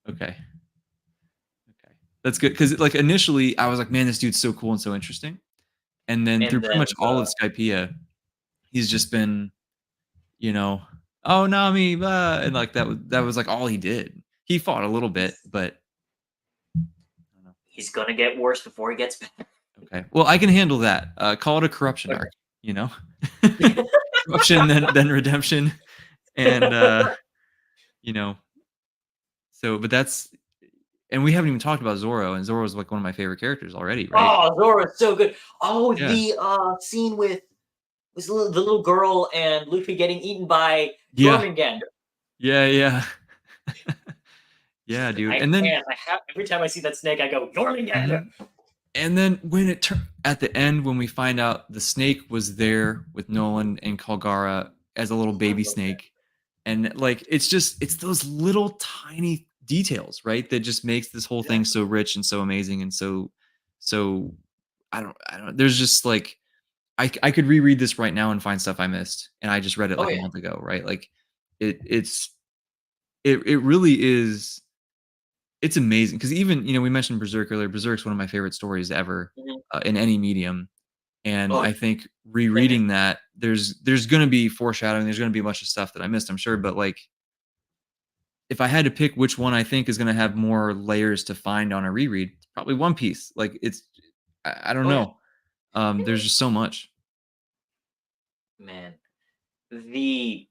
okay. Okay. That's good. Cause like initially I was like, man, this dude's so cool and so interesting. And then through And pretty then much all of Skypiea, he's just been, you know, oh Nami, and like that was like all he did. He fought a little bit, he's but I don't know. he's gonna get worse before he gets better. Okay. Well, I can handle that. Call it a corruption arc, you know? Okay. Corruption, then redemption. And you know, but that's and we haven't even talked about Zoro, and Zoro's like one of my favorite characters already, right? Oh, Zora's so good. Oh, Yeah. the scene with the little girl and Luffy getting eaten by Yeah. Jormungand. Yeah, yeah. Yeah, dude. I can't. I have every time I see that snake, I go Jormungand. Mhm. And then when at the end when we find out the snake was there with Nolan and Kalgara as a little I baby love that. snake, and like it's those little tiny details, right? That just makes this whole thing Exactly. so rich and so amazing and so I don't there's just like I could reread this right now and find stuff I missed, and I just read it Oh like a yeah. month ago, right? Like it's it really is. It's amazing because even we mentioned Berserk earlier. Berserk's one of my favorite stories ever Mhm. in any medium, and Oh I yeah. think Same here. rereading that there's going to be foreshadowing. There's going to be a bunch of stuff that I missed, I'm sure. But like, if I had to pick which one I think is going to have more layers to find on a reread, it's probably One Piece. Like, I don't Oh yeah. know. There's just so much. Man, the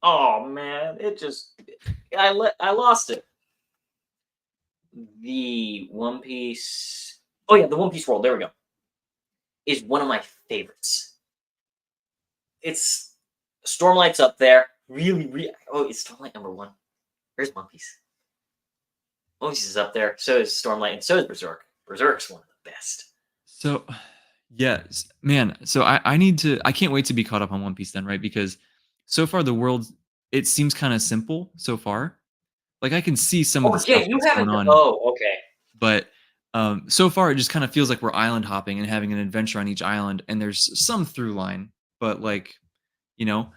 oh man, it just I lost it. The One Piece. Oh yeah, the One Piece world. There we go. Is one of my favorites. It's Stormlight's up there. Really, really. Oh, it's Stormlight number one. Where's One Piece? One Piece is up there. So is Stormlight, and so is Berserk. Berserk's one of the best. So, yes, man. So I need to. I can't wait to be caught up on One Piece then, right? Because so far the world it seems kind of simple so far. Like I can see some of the Oh yeah, stuff you that's going haven't. on, Oh, okay. but so far it just kind of feels like we're island hopping and having an adventure on each island, and there's some through line, but like you know,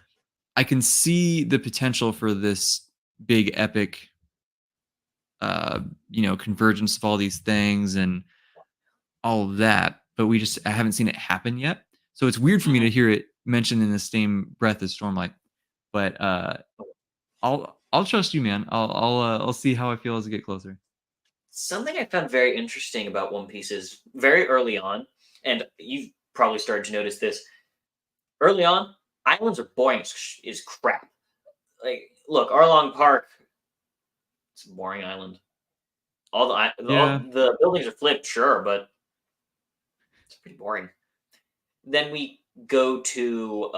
I can see the potential for this big epic, uh, convergence of all these things and all of that, but I haven't seen it happen yet. So it's weird for me Mhm. to hear it mentioned in the same breath as Stormlight. But I'll trust you, man. I'll see how I feel as I get closer. Something I found very interesting about One Piece is very early on, and you've probably started to notice this. Early on, islands are boring as crap. Like, look, Arlong Park, it's a boring island. All Yeah. the buildings are flipped, sure, but it's pretty boring. Then we go to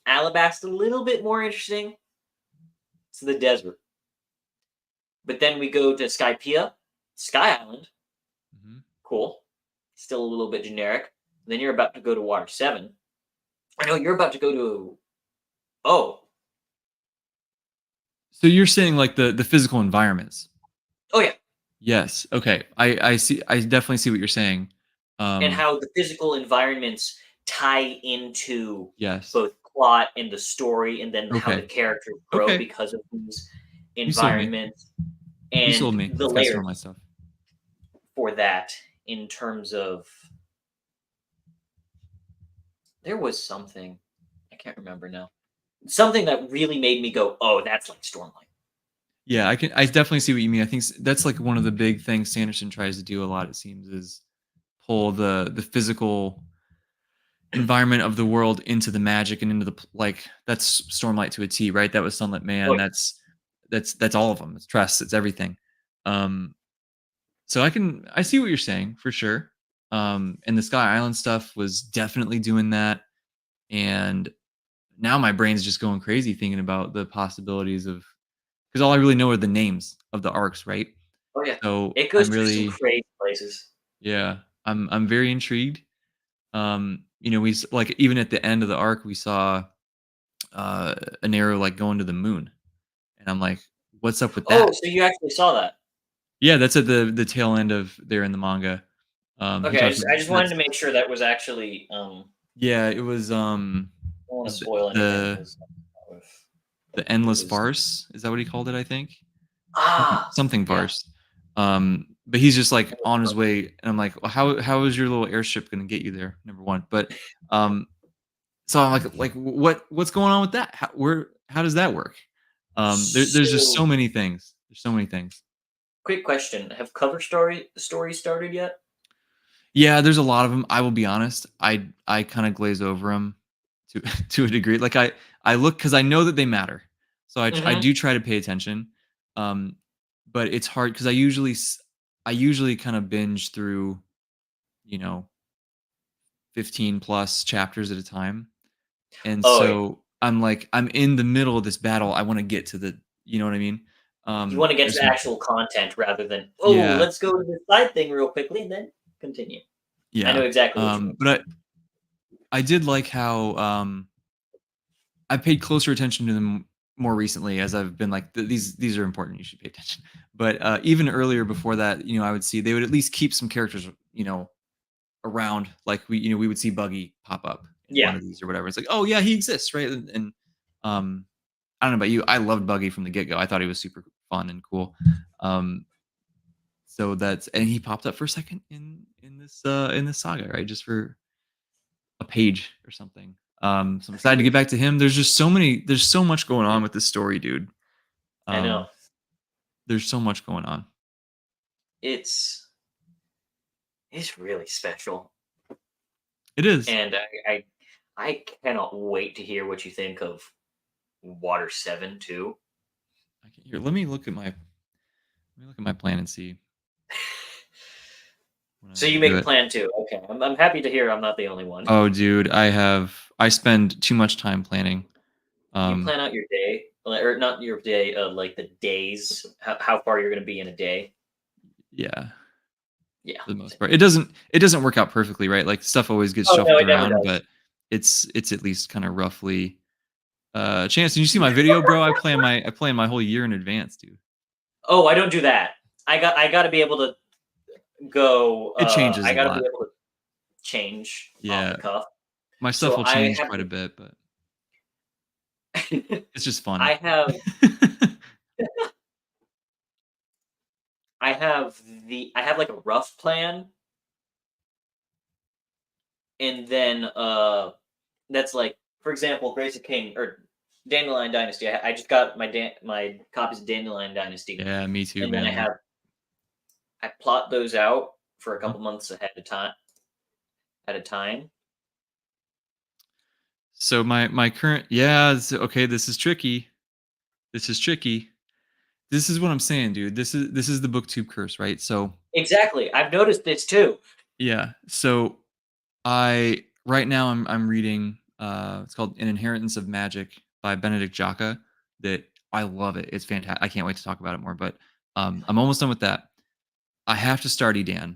Alabasta, a little bit more interesting. It's the desert. But then we go to Skypiea, Sky Island, Mhm. cool. Still a little bit generic. Then you're about to go to Water 7. I know you're about to go to. Oh, So you're saying like the physical environments? oh yeah. Yes. Okay. I see. I definitely see what you're saying. And Um. how the physical environments tie into Yes. both plot and the story, and then how the Okay. characters grow Okay. because of these You sold me. environments You sold and me. the Let's cast layers on my stuff. for that. In terms of, there was something I can't remember now. Something that really made me go, "Oh, that's like Stormlight." Yeah, I can. I definitely see what you mean. I think that's like one of the big things Sanderson tries to do a lot. It seems is pull the physical environment of the world into the magic and into like that's Stormlight to a T, right? That was Sunlit Man. Oh, That's all of them. It's Tress. It's everything. Um, so I see what you're saying for sure. And the Sky Island stuff was definitely doing that. And now my brain's just going crazy thinking about the possibilities of because all I really know are the names of the arcs, right? oh yeah, So it goes I'm through some really crazy places. yeah, I'm very intrigued. Like even at the end of the arc, we saw an arrow like going to the moon, and I'm like, what's up with Oh, that? so you actually saw that? Yeah, that's at the tail end of there in the manga. He Okay, talks I about just wanted that's to make sure that was actually. yeah, it was I don't want to the spoil anything the because the it endless was. farce. Is that what he called it? I think Ah, something yeah. farce. But he's just like on his way, and I'm like, well, how is your little airship going to get you there? Number one, but um, so I'm like what's going on with that? How does that work? There's just So, so many things. There's so many things. quick question: have cover stories started yet? Yeah, there's a lot of them. I will be honest. I kind of glaze over them to to a degree. Like I look because I know that they matter, so I Mm-hmm. do try to pay attention. Um, but it's hard because I usually kind of binge through you know 15 plus chapters at a time, and Oh yeah, so I'm like I'm in the middle of this battle. I want to get to the you know what I mean. you want to get to There's the some actual content rather than yeah let's go to the side thing real quickly and then continue. I know yeah. exactly what you mean. But I did like how I paid closer attention to them more recently as I've been like these are important. You should pay attention. But even earlier before that, I would see they would at least keep some characters, around. Like we would see Buggy pop up in Yeah, one of these or whatever. It's like, oh yeah, he exists, right? And um, I don't know about you, I loved Buggy from the get go. I thought he was super fun and cool. Um, so that's and he popped up for a second in this saga, right? Just for a page or something. So I'm excited to get back to him. There's so much going on with this story, dude. I know. Um, there's so much going on. It's it's really special, It is. and I cannot wait to hear what you think of Water 7 too. I can hear. Let me look at my plan and see when I So want you to make do a it. plan too. Okay, I'm happy to hear I'm not the only one. Oh, dude, I spend too much time planning. You Um, plan out your day, or not your day, like the days, how far you're going to be in a day. yeah. Yeah. for the most part. It doesn't work out perfectly, right? Like stuff always gets Oh no, shuffled it never around, does. but it's at least kind of roughly chance. Did you see my video, bro? I plan my whole year in advance, dude. Oh, I don't do that. I got to be able to go. It changes I a got to be lot. able to change off the Yeah, cuff. my stuff So will I change have. quite a bit, but it's just fun. I have. I have like a rough plan, and then that's like, for example, Grace of King or Dandelion Dynasty. I just got my copies of Dandelion Dynasty, Yeah, me too, and then man. Like, I plot those out for a mhm. couple months ahead of time. At a time. So my current okay, this is tricky. This is tricky. This is what I'm saying, dude. This is the booktube curse, right? So Exactly. I've noticed this too. yeah. So I right now I'm reading it's called An Inheritance of Magic by Benedict Jaka. That I love it. It's fantastic. I can't wait to talk about it more, but I'm almost done with that. I have to start Edan.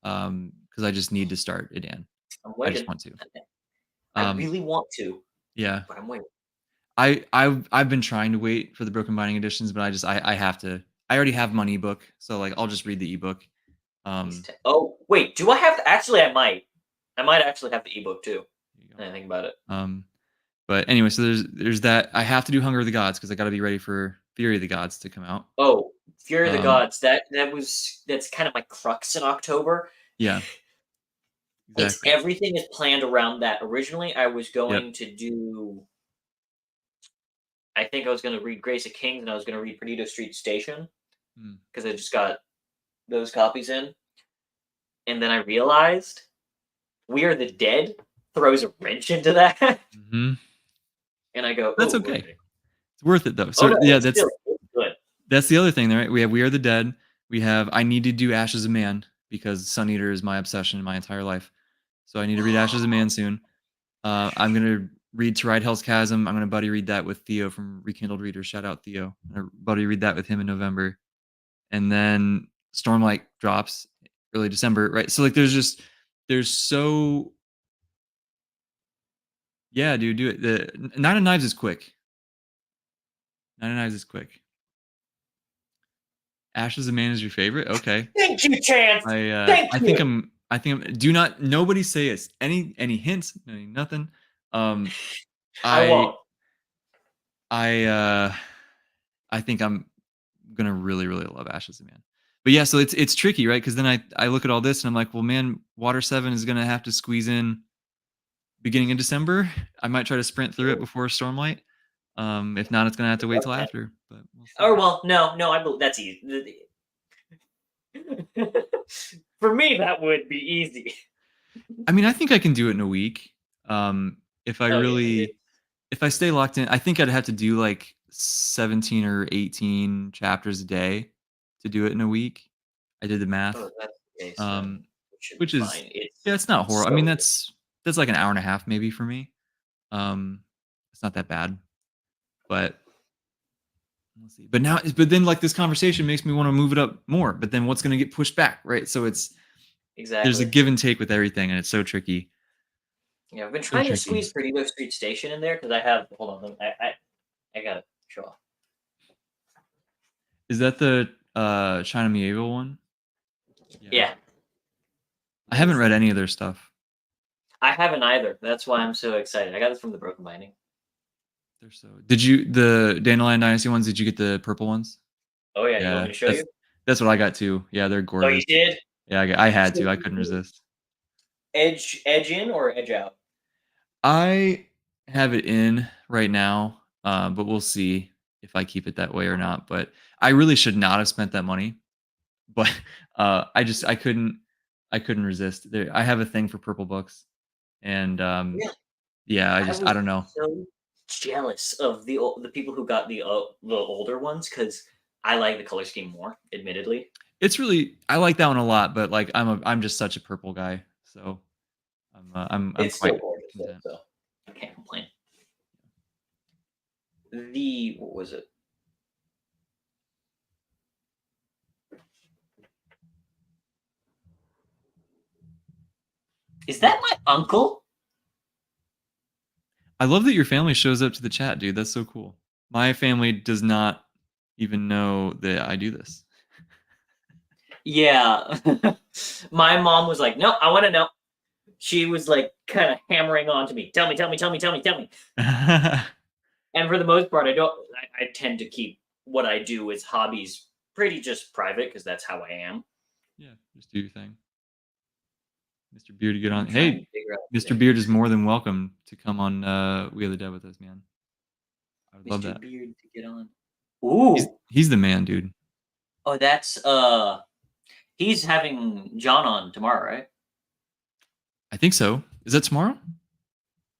Because I just need to start Edan. I'm I just waiting. want to. I Um really want to, yeah. but I'm waiting. I've been trying to wait for the Broken Binding editions, but I have to. I already have my ebook, so like I'll just read the ebook. Um Oh wait, do I have to? Actually, I might. I might actually have the ebook too. there you Now that I think about it. go. But anyway, so there's that. I have to do Hunger of the Gods because I got to be ready for Fury of the Gods to come out. Oh, Fury of the Um, Gods. That's kind of my crux in October. yeah, It's exactly. everything is planned around that. Originally, I was Yep. going to do. I think I was going to read Grace of Kings and I was going to read Perdido Street Station Mm. because I just got those copies in, and then I realized We Are the Dead throws a wrench into that, Mhm. and I go, That's "Oh, okay. okay. It's worth it though. Oh So no, yeah, it's still it's good." that's the other thing, right? We have We Are the Dead. We have I need to do Ashes of Man because Sun Eater is my obsession in my entire life. So I need to read Ashes of Man soon. I'm gonna read To Ride Hell's Chasm. I'm gonna buddy read that with Theo from Rekindled Readers. Shout out Theo. I'm gonna buddy read that with him in November, and then Stormlight drops early December, right? So like, there's so yeah, dude, do it. The Nine of Knives is quick. Nine of Knives is quick. Ashes of Man is your favorite? Okay. Thank you, Chance. Thank I think you. I'm do not nobody say it's any hints, nothing. Um I I won't. I I think I'm gonna really, really love Ashes of Man. But yeah, so it's tricky, right? Because then I look at all this and I'm like, well, man, Water 7 is gonna have to squeeze in beginning of December. I might try to sprint through it before Stormlight. If not, it's gonna have to wait till after, but we'll see. Or well, no, I believe that's easy. For me, that would be easy. I mean, I think I can do it in a week. If I Oh yeah, really if I stay locked in, I think I'd have to do like 17 or 18 chapters a day to do it in a week. I did the math. oh, that's the case. Then Um, it should be which is fine. It's yeah, it's not horrible. I mean, so that's like an hour and a half maybe for me. It's not that bad, but we'll see. But then like this conversation makes me want to move it up more. But then what's going to get pushed back, right? So there's a exactly. give and take with everything, and it's so tricky. Yeah, I've been So trying to tricky. squeeze Perdido Street Station in there because I have. Hold on, I gotta show off. Is that the China Medieval one? Yeah. Yeah, I haven't this read any of their stuff. I haven't either. That's why I'm so excited. I got this from the Broken Binding. They're so. Did you the Dandelion Dynasty ones? Did you get the purple ones? Oh yeah, you want Yeah, me to show you? that's what I got too. Yeah, they're Oh, you gorgeous. did. Yeah, I had So to. I you couldn't do resist. edge in or edge out? I have it in right now, but we'll see if I keep it that way or not. But I really should not have spent that money. But I couldn't resist. I have a thing for purple books, and Really? yeah, I I was don't know. so jealous of the people who got the older ones because I like the color scheme more, admittedly. It's really I like that one a lot, but like I'm just such a purple guy, so I'm It's still quite gorgeous though, content. so I can't complain. The what was it? Is that my uncle? I love that your family shows up to the chat, dude. That's so cool. My family does not even know that I do this. Yeah. My mom was like, no, I want to know. She was like kind of hammering on to me. Tell me, tell me, tell me, tell me, tell me. And for the most part, I tend to keep what I do as hobbies pretty just private because that's how I am. Yeah, just do your thing. Mr. Beard to get I'm on. trying to Hey, figure out Mr. today. Beard is more than welcome to come on We Are the Dead with us, man. I would love Mr. that. Beard to get on. He's Ooh. he's the man, dude. Oh, that's he's having John on tomorrow, right? I think so. Is that tomorrow?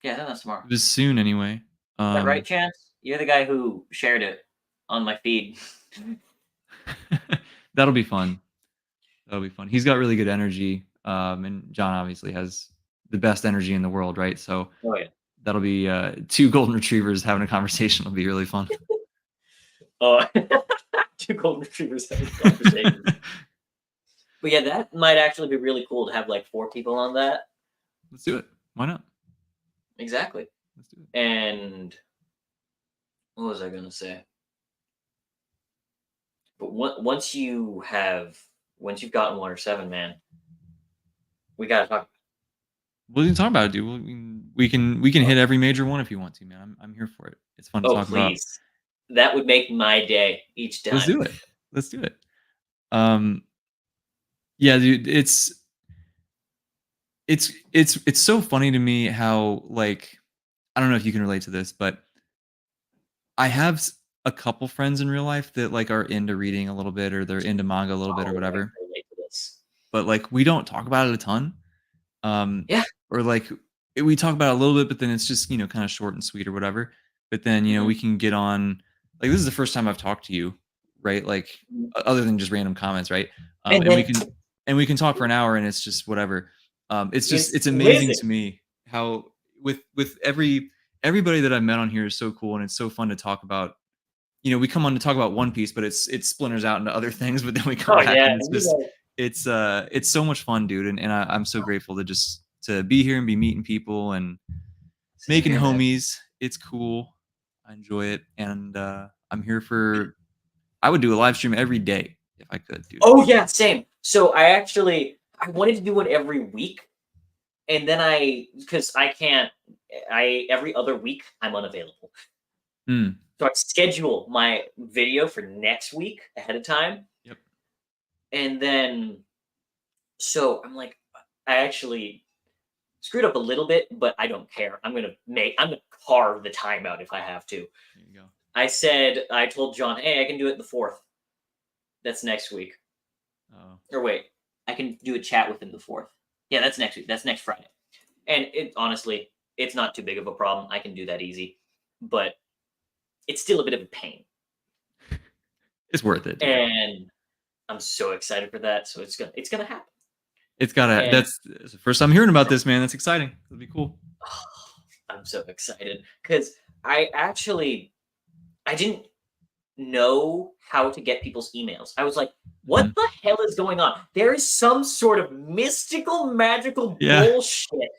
Yeah, I think that's tomorrow. It was soon anyway. Is that right, Chance? You're the guy who shared it on my feed. That'll be fun. That'll be fun. He's got really good energy. And John obviously has the best energy in the world, right? So Oh yeah. that'll be two golden retrievers having a conversation. Will be really fun. Oh, two golden retrievers having conversations. But yeah, that might actually be really cool to have like 4 people on that. Let's do it. Why not? Exactly. Let's do it. And what was I gonna say? But once you've gotten 1 or 7, man, we gotta talk. We can talk about it, dude. We can hit every major one if you want to, man. I'm here for it. It's fun to Oh, talk about. please. That would make my day each Let's time. do it. Let's do it. Um, yeah, dude. It's so funny to me how like I don't know if you can relate to this, but I have a couple friends in real life that like are into reading a little bit or they're into manga a little bit or Oh, I whatever. can relate to this. But like we don't talk about it a ton. Um, Yeah. or like we talk about it a little bit, but then it's just kind of short and sweet or whatever. But then we Mhm. can get on. Like this is the first time I've talked to you, right? Like Mhm. other than just random comments, right? And And we then can talk for an hour, and it's just whatever. it's It's amazing listen. to me how with everybody that I've met on here is so cool, and it's so fun to talk about. We come on to talk about One Piece, but it splinters out into other things. But then we come Oh back, yeah, and it's just it's so much fun, dude. And I'm so grateful to just to be here and be meeting people and same making here, man. homies. It's cool. I enjoy it, and I'm here for. I would do a live stream every day if I could, dude. Oh yeah, same. So I wanted to do it every week, and then because I can't I every other week I'm unavailable. Mm, So I schedule my video for next week ahead of time, yep. and then so I'm like, I actually screwed up a little bit, but I don't care. I'm gonna carve the time out if I have to. There you go. I told John, hey, I can do it the 4th. That's next week. Oh, Or wait, I can do a chat with him the 4th. Yeah, that's next week. That's next Friday. And it honestly, it's not too big of a problem. I can do that easy. But it's still a bit of a pain. it's worth it, dude. And I'm so excited for that. So it's gonna happen. It's gotta. And That's the first time hearing about this, man. That's exciting. It'll be cool. I'm so excited because I didn't know how to get people's emails. I was like, what Mhm. the hell is going on? There is some sort of mystical, magical Yeah. bullshit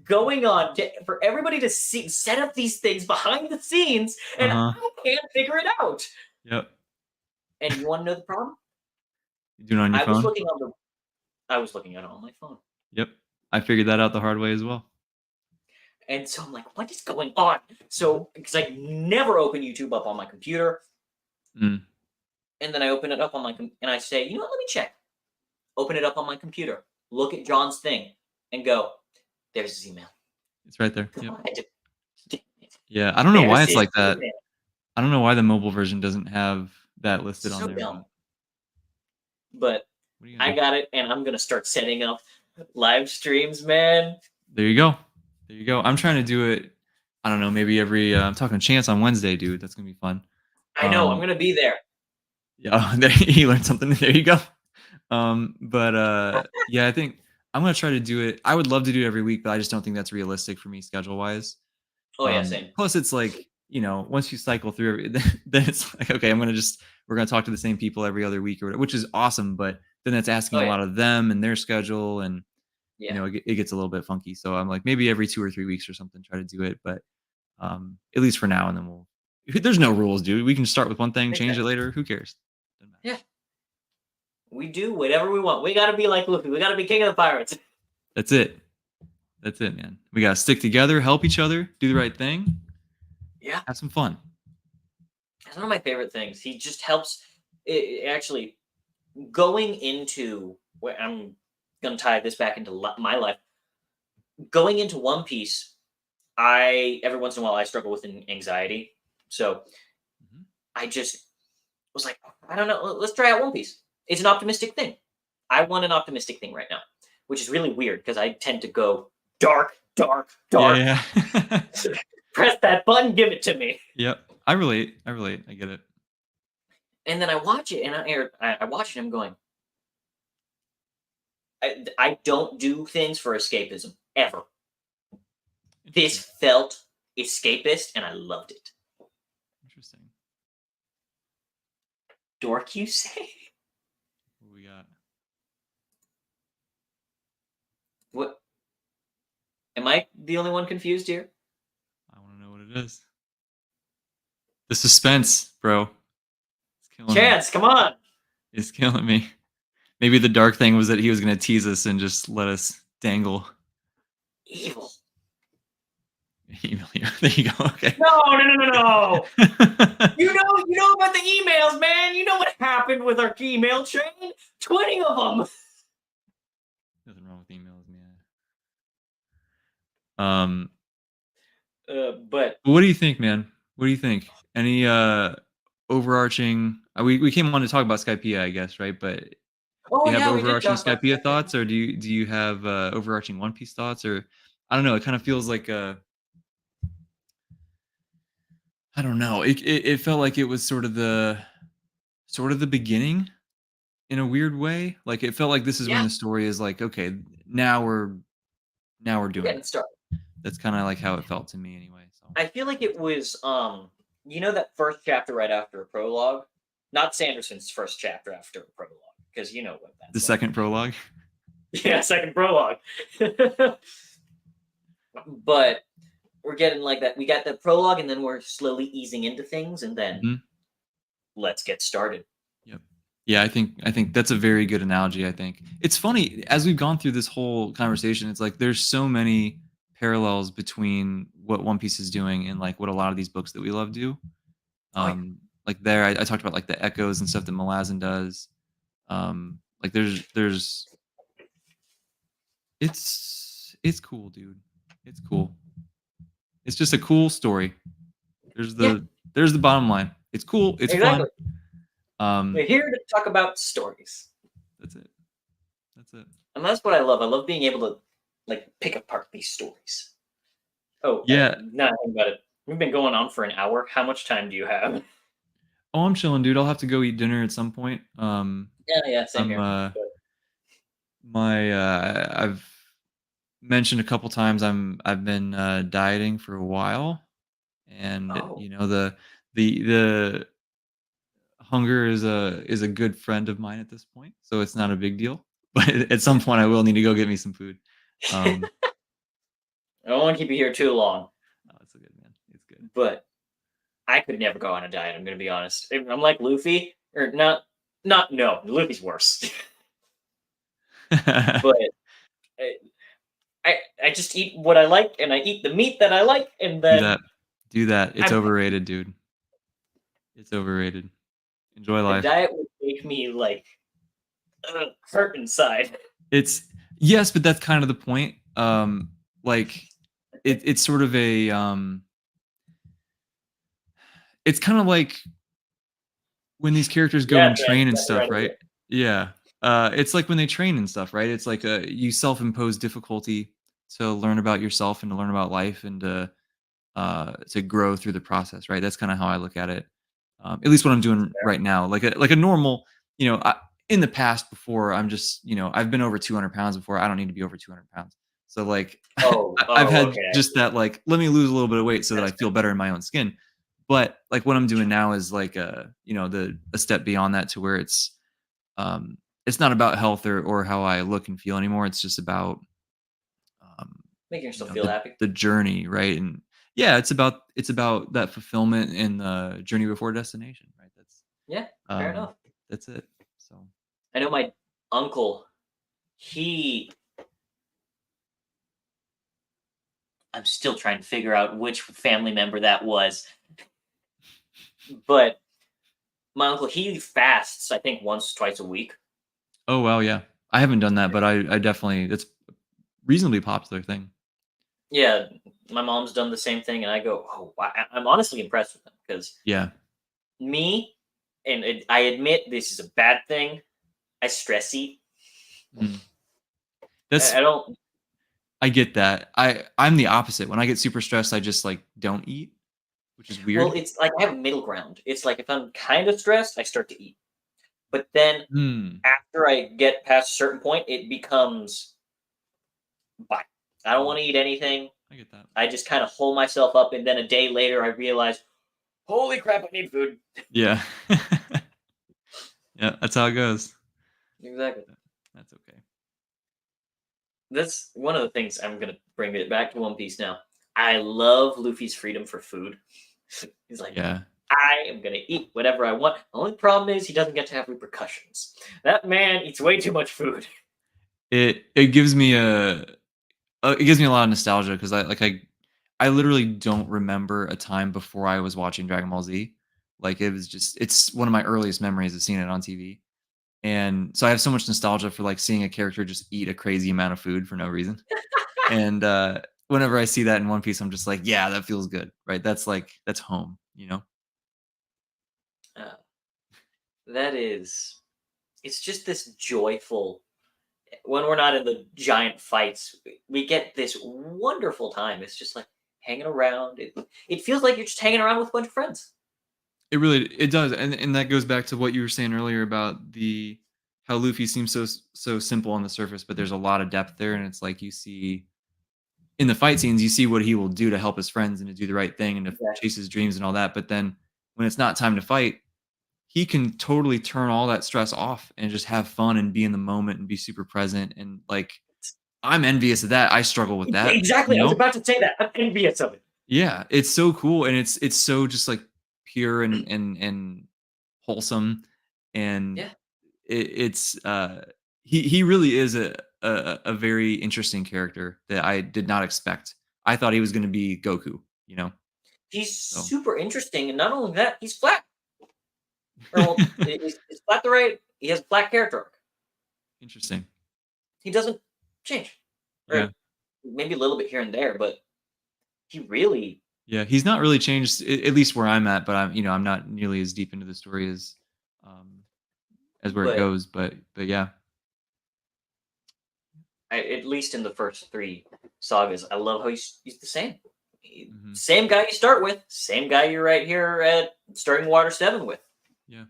going on for everybody to set up these things behind the scenes, Uh and huh. I can't figure it out. Yep. And you want to know the problem? You doing it on your I was phone? looking on the I was looking at it on my phone. Yep. I figured that out the hard way as well. And so I'm like, what is going on? Mhm. So, because I never open YouTube up on my computer, Mm. and then I open it up on and I say, you know what, let me check. Open it up on my computer, look at John's thing, and go, there's his email. It's right there. Yep. God, Yeah. I don't know why there's it's his like that. email. I don't know why the mobile version doesn't have that listed on So there, dumb. but But what are you I gonna do? got it, and I'm gonna start setting up live streams, man. There you go. There you go. I'm trying to do it. I don't know. Maybe every. I'm talking Chance on Wednesday, dude. That's gonna be fun. I know, I'm Um. gonna be there. Yeah. There, you learned something. There you go. But yeah, I think I'm gonna try to do it. I would love to do it every week, but I just don't think that's realistic for me schedule wise. Oh yeah, same. Plus, it's like once you cycle through, then it's like okay, we're gonna talk to the same people every other week or whatever, which is awesome. But then that's asking Oh a yeah, lot of them and their schedule, and Yeah. it gets a little bit funky. So I'm like, maybe every 2 or 3 weeks or something, try to do it. But at least for now, and then there's no rules, dude. We can start with one thing, change it Exactly. later. Who cares? Doesn't matter. Yeah. We do whatever we want. We gotta be like Luffy. We gotta be king of the pirates. That's it. That's it, man. We gotta stick together, help each other, do the right thing, Yeah. have some fun. That's one of my favorite things. He just helps. Actually, going into where I'm gonna tie this back into my life. Going into One Piece, I every once in a while I struggle with anxiety, so Mhm. I just was like, I don't know, let's try out One Piece. It's an optimistic thing. I want an optimistic thing right now, which is really weird because I tend to go dark, dark, dark. Yeah, yeah. Press that button, give it to me. Yep. I relate. I relate. I get it. And then I watch it, and I watch it, and I'm going, I don't do things for escapism ever. This Interesting. felt escapist, and I loved it. Interesting. Dork, you say? What we got? What? Am I the only one confused here? I want to know what it is. The suspense, bro. It's killing me. Chance, come on. It's killing me. Maybe the dark thing was that he was going to tease us and just let us dangle. Evil. Email you. There you go. Okay. No, no, no, no, no. You know about the emails, man. You know what happened with our email chain? 20 of them. Nothing wrong with emails, man. But What do you think, man? What do you think? Any overarching? We came on to talk about Skypiea, I guess, right? But do oh you have yeah, we did overarching talk about Skypiea Skype. thoughts, or do you have overarching One Piece thoughts, or I don't know. It kind of feels like I don't know. It felt like it was sort of the beginning in a weird way. Like it felt like this is when Yeah, the story is like, okay, now we're we're doing getting this. started. That's kind of like how it felt to me, anyway. So I feel like it was that first chapter right after a prologue, not Sanderson's first chapter after a prologue, because you know what the that's like. second prologue. Yeah, second prologue. But we're getting like that. We got the prologue, and then we're slowly easing into things, and then Mhm. let's get started. Yep. Yeah, I think that's a very good analogy, I think. It's funny, as we've gone through this whole conversation, it's like there's so many parallels between what One Piece is doing and like what a lot of these books that we love do. Oh yeah, Like there, I talked about like the echoes and stuff that Malazan does. Like there's it's cool, dude. It's cool. It's just a cool story. There's yeah, the bottom line. It's cool. It's fun. exactly. We're here to talk about stories, That's it. That's it. and that's what I love. I love being able to like pick apart these stories. Oh, Yeah. now I think about it. We've been going on for an hour. How much time do you have? Oh, I'm chilling, dude. I'll have to go eat dinner at some point. Yeah, yeah, same I'm here. I've mentioned a couple times I've been dieting for a while, and Oh, the hunger is a good friend of mine at this point, so it's not a big deal. But at some point, I will need to go get me some food. Um, I don't want to keep you here too long, oh, it's a good, man. It's good. but I could never go on a diet. I'm gonna be honest. I'm like Luffy, or not. No, Luffy's worse. But I, I just eat what I like, and I eat the meat that I like, and Do then that. Do that. It's I'm overrated, dude. It's overrated. Enjoy a life. diet would make me like hurt inside. It's yes, but that's kind of the point. Like it's sort of a it's kind of like when these characters go Yeah, and Trent, train and got the right stuff, right? idea. Yeah. It's like when they train and stuff, right? It's like you self-impose difficulty to learn about yourself and to learn about life and to grow through the process, right? That's kind of how I look at it. At least what I'm doing right now, like a normal, in the past before I'm just, I've been over 200 pounds before. I don't need to be over 200 pounds. So like Oh, I've oh, had okay. just that, like, let me lose a little bit of weight so that I That's feel better in my own skin. But like what I'm doing now is like a step beyond that to where um, it's not about health or how I look and feel anymore. It's just about Making you yourself know, feel happy. the journey, right? And yeah, it's about that fulfillment and the journey before destination, right? Yeah, fair Um, enough. that's it. So I know my uncle, he I'm still trying to figure out which family member that was, but my uncle, he fasts, I think, once, twice a week. oh wow, yeah. I haven't done that, but I definitely it's reasonably popular thing. Yeah, my mom's done the same thing, and I go, "Oh, I'm honestly impressed with them." Because Yeah. me, and I admit this is a bad thing, I stress eat. Mm. That's I don't I get that. I'm the opposite. When I get super stressed, I just like don't eat, which is well, weird. it's like I have a middle ground. It's like if I'm kind of stressed, I start to eat. But then Hmm. after I get past a certain point, it becomes bye. I don't Mm, want to eat anything. I get that. I just kind of hold myself up, and then a day later, I realize, holy crap, I need food. Yeah. Yeah, that's how it goes. Exactly. Yeah, that's okay. That's one of the things I'm gonna bring it back to One Piece now. I love Luffy's freedom for food. He's like, Yeah. I am gonna eat whatever I want. The only problem is he doesn't get to have repercussions. That man eats way too much food. It gives me it gives me a lot of nostalgia because I literally don't remember a time before I was watching Dragon Ball Z. Like it was just it's one of my earliest memories of seeing it on TV. And so I have so much nostalgia for like seeing a character just eat a crazy amount of food for no reason. And whenever I see that in One Piece, I'm just like, yeah, that feels good, right? That's home, you know? Uh, that is, it's just this joyful. When we're not in the giant fights, we get this wonderful time. It's just like hanging around. It feels like you're just hanging around with a bunch of friends. It does, and that goes back to what you were saying earlier about the how Luffy seems so simple on the surface, but there's a lot of depth there, and it's like you see in the fight scenes, you see what he will do to help his friends and to do the right thing and to Exactly. chase his dreams and all that. But then when it's not time to fight, he can totally turn all that stress off and just have fun and be in the moment and be super present. And like, I'm envious of that. I struggle with that, you Exactly. I was know? about to say that. I'm envious of it. Yeah, it's so cool and it's so just like pure and wholesome and Yeah. it's he really is a very interesting character that I did not expect. I thought he was going to be Goku, you know. He's So super interesting, and not only that, he's flat. Or well, he's flat the right. He has a flat character arc. interesting. He doesn't change, Yeah. or maybe a little bit here and there, but he really. Yeah, he's not really changed at least where I'm at, but I'm not nearly as deep into the story um as where it But goes, but yeah. at least in the first three sagas, I love how he's the same. Mhm. Same guy you start with, same guy you're right here at starting Water 7 with. Yeah.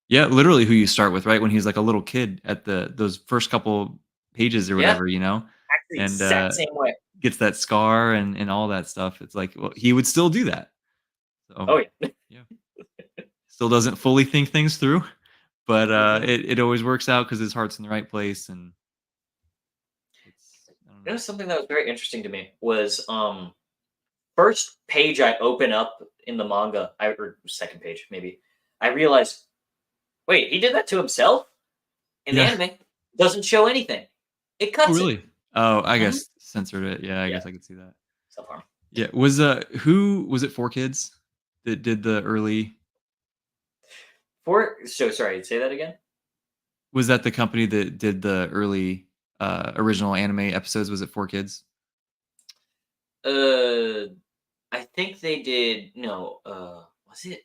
Yeah, literally who you start with, right? When he's like a little kid at those first couple pages or Yeah, whatever, you know? actually, And exact same way. gets that scar and all that stuff. It's like, well, he would still do that. So, Oh yeah. yeah. Still doesn't fully think things through, but Hmm. it always works out because his heart's in the right place and it's I don't You know. know, something that was very interesting to me was first page I open up in the manga, or second page maybe, I realized, wait, he did that to himself in the Yeah. anime. Doesn't show anything. It Oh, cuts it. really? Oh, I Hmm. guess censored it. Yeah, I Yeah, guess I could see that. self harm. Yeah. Who was it 4 Kids that did the early For so sorry, say that again. was that the company that did the early original anime episodes? Was it 4 Kids? Uh, I think they did. No, was it?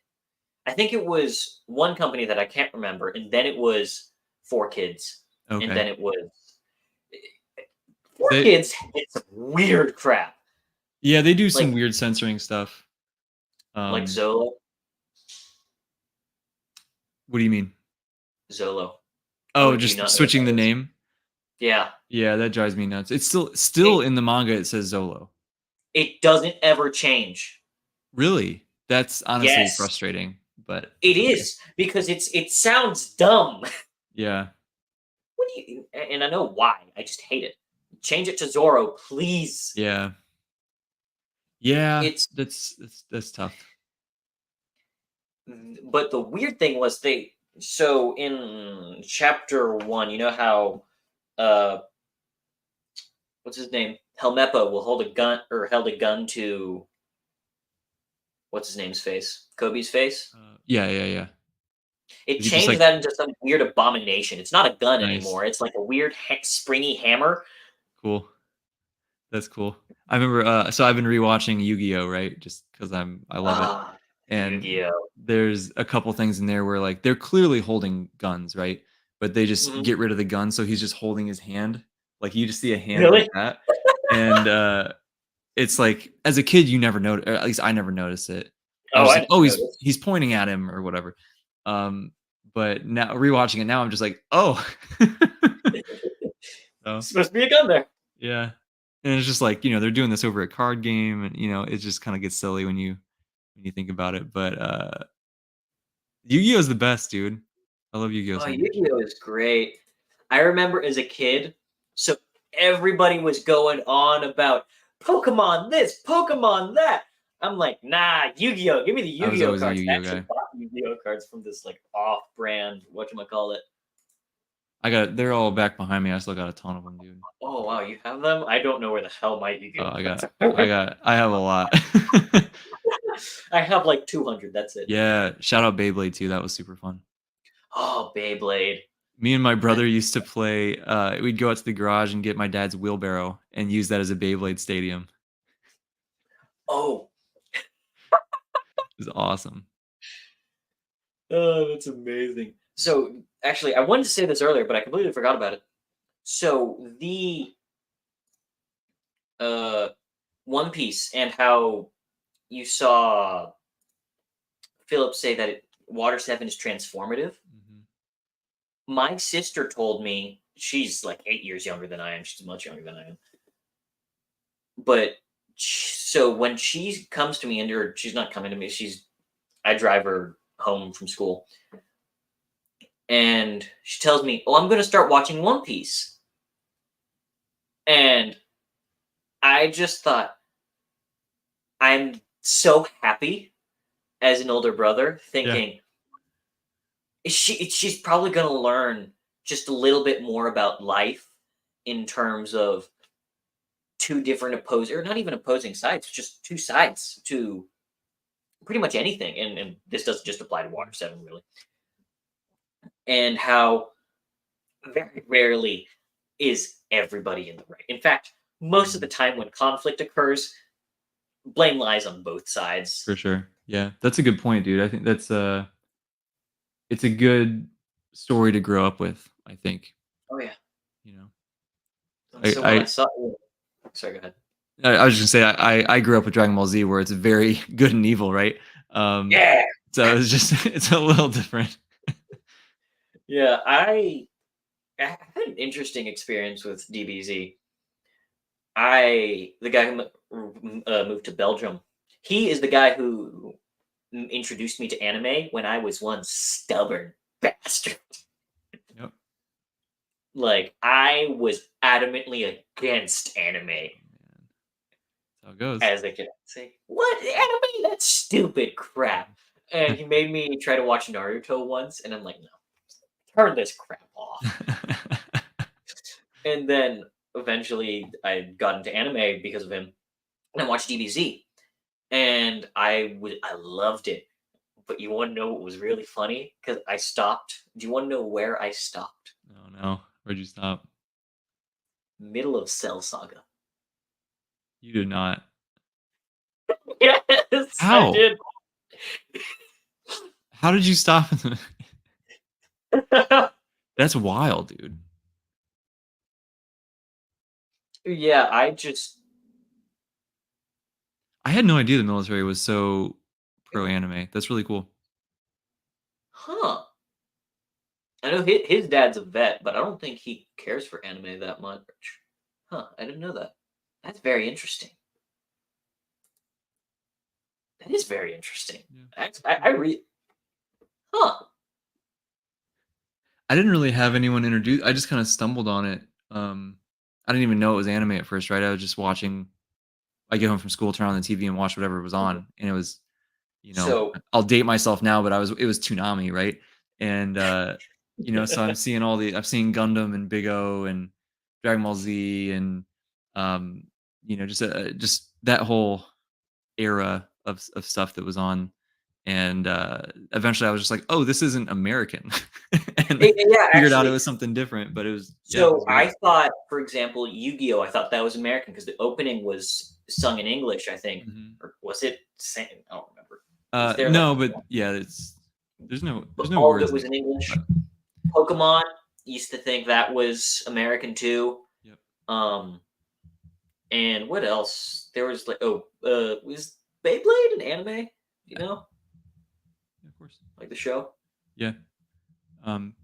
I think it was one company that I can't remember, and then it was Four Kids, and Okay. then it was 'Cause Four Kids. It's some weird crap yeah, they do some like weird censoring stuff. like Um, Zolo. what do you mean? Zolo. Oh, Oh, do you just not know what switching the that is? name? Yeah, Yeah, that drives me nuts. It's still it in the manga, it says Zolo. it doesn't ever change. Really? That's honestly Yes, frustrating, but it that's okay. is because it sounds dumb. Yeah. What do you? And I know why. I just hate it. change it to Zoro, please. Yeah. Yeah, It's that's tough. but the weird thing was so in chapter 1, you know how uh what's his name? Helmeppo will hold a gun or held a gun to what's his name's face? Kobe's face. Yeah, yeah, yeah. It Is he just changed like that into some weird abomination. It's not a gun nice, anymore. It's like a weird springy hammer. cool. That's cool. I remember, so I've been rewatching Yu-Gi-Oh, right? Just because I love it. Ah, And Yu-Gi-Oh. there's a couple things in there where like they're clearly holding guns, right? But they just Mhm. get rid of the gun, so he's just holding his hand. Like you just see a hand like Really? that. And it's like as a kid you never notice, or at least I never noticed it. I was Oh, just I like, oh, never he's noticed. he's pointing at him or whatever. Um, but now rewatching it now, I'm just like, oh. So Supposed to be a gun there. yeah. And it's just like, they're doing this over a card game and it just kind of gets silly when you think about it. But Yu-Gi-Oh is the best, dude. I love Yu-Gi-Oh Oh, so much. Yu-Gi-Oh is great. I remember as a kid, so everybody was going on about Pokemon this, Pokemon that. I'm like, nah, Yu-Gi-Oh. Give me the I was Yu-Gi-Oh always a cards. I Yu-Gi-Oh actually guy. bought Yu-Gi-Oh cards from this like off-brand, whatchamacallit. They're all back behind me. I still got a ton of them, dude. Oh wow, you have them? I don't know where the hell my Oh, Yu-Gi-Oh I cards got are. I have a lot. I have like 200. That's it. Yeah, shout out Beyblade too. That was super fun. Oh, Beyblade. Me and my That. brother used to play. We'd go out to the garage and get my dad's wheelbarrow and use that as a Beyblade stadium. Oh, It was awesome. oh, that's amazing. So actually, I wanted to say this earlier, but I completely forgot about it. So the uh, One Piece and how you saw Philip say that Water Seven is transformative. Mhm. My sister told me she's like 8 years younger than I am. She's much younger than I am. But so when she comes to me, or she's not coming to me, I drive her home from school, and she tells me, "Oh, I'm going to start watching One Piece," and I just thought I'm so happy as an older brother, Yeah, thinking she's probably going to learn just a little bit more about life in terms of two different opposing, or not even opposing sides, just two sides to pretty much anything. And this doesn't just apply to Water Seven, really. And how very rarely is everybody in the right. In fact, most of the mhm, time when conflict occurs, blame lies on both for sides. sure. Yeah, that's a good point, dude. I think it's a good story to grow up with. I think Oh yeah. you know. And I so when I I saw, sorry, go ahead. I was just gonna say I grew up with Dragon Ball Z where it's very good and evil, right? Um, Yeah, so it's just it's a little different. yeah. I had an interesting experience with DBZ. The guy who moved to Belgium. He is the guy who introduced me to anime when I was one stubborn bastard. Yep. Like I was adamantly against anime Oh, man. That's how it goes. as a kid. Say, what anime? That's stupid crap. And he made me try to watch Naruto once, and I'm like, no, turn this crap off. And then eventually I got into anime because of him, and I watched DBZ, and I loved it. But you want to know what was really funny? Because I stopped. Do you want to know where I stopped? Oh no, where'd you stop? Middle of Cell Saga. You did not. Yes, I How? did. How did you stop? That's wild, dude. Yeah, I just I had no idea the military was so pro anime. That's really cool. huh. I know his dad's a vet, but I don't think he cares for anime that much. Huh, I didn't know that. That's very interesting. That is very interesting. Yeah. I read. Huh. I didn't really have anyone introduce. I just kind of stumbled on it. I didn't even know it was anime at first, right? I was just watching. I get home from school, turn on the TV, and watch whatever was Mhm. on, and it was, So I'll date myself now, but it was Toonami, right? And so I've seen Gundam and Big O and Dragon Ball Z and um, just that whole era of stuff that was on. And eventually I was just like, oh, this isn't American. And yeah, figured out it actually. was something different, but it So was great. I thought, for example, Yu-Gi-Oh! I thought that was American because the opening was sung in English, I think, Mhm. or was it? I don't remember. Was there like, No, but yeah, but there's no all of it words in was it. in English? But Pokemon used to think that was American too. yep, Um, and what else? There was like, was Beyblade an anime? You yeah, know, yeah, of course. like the show. Yeah.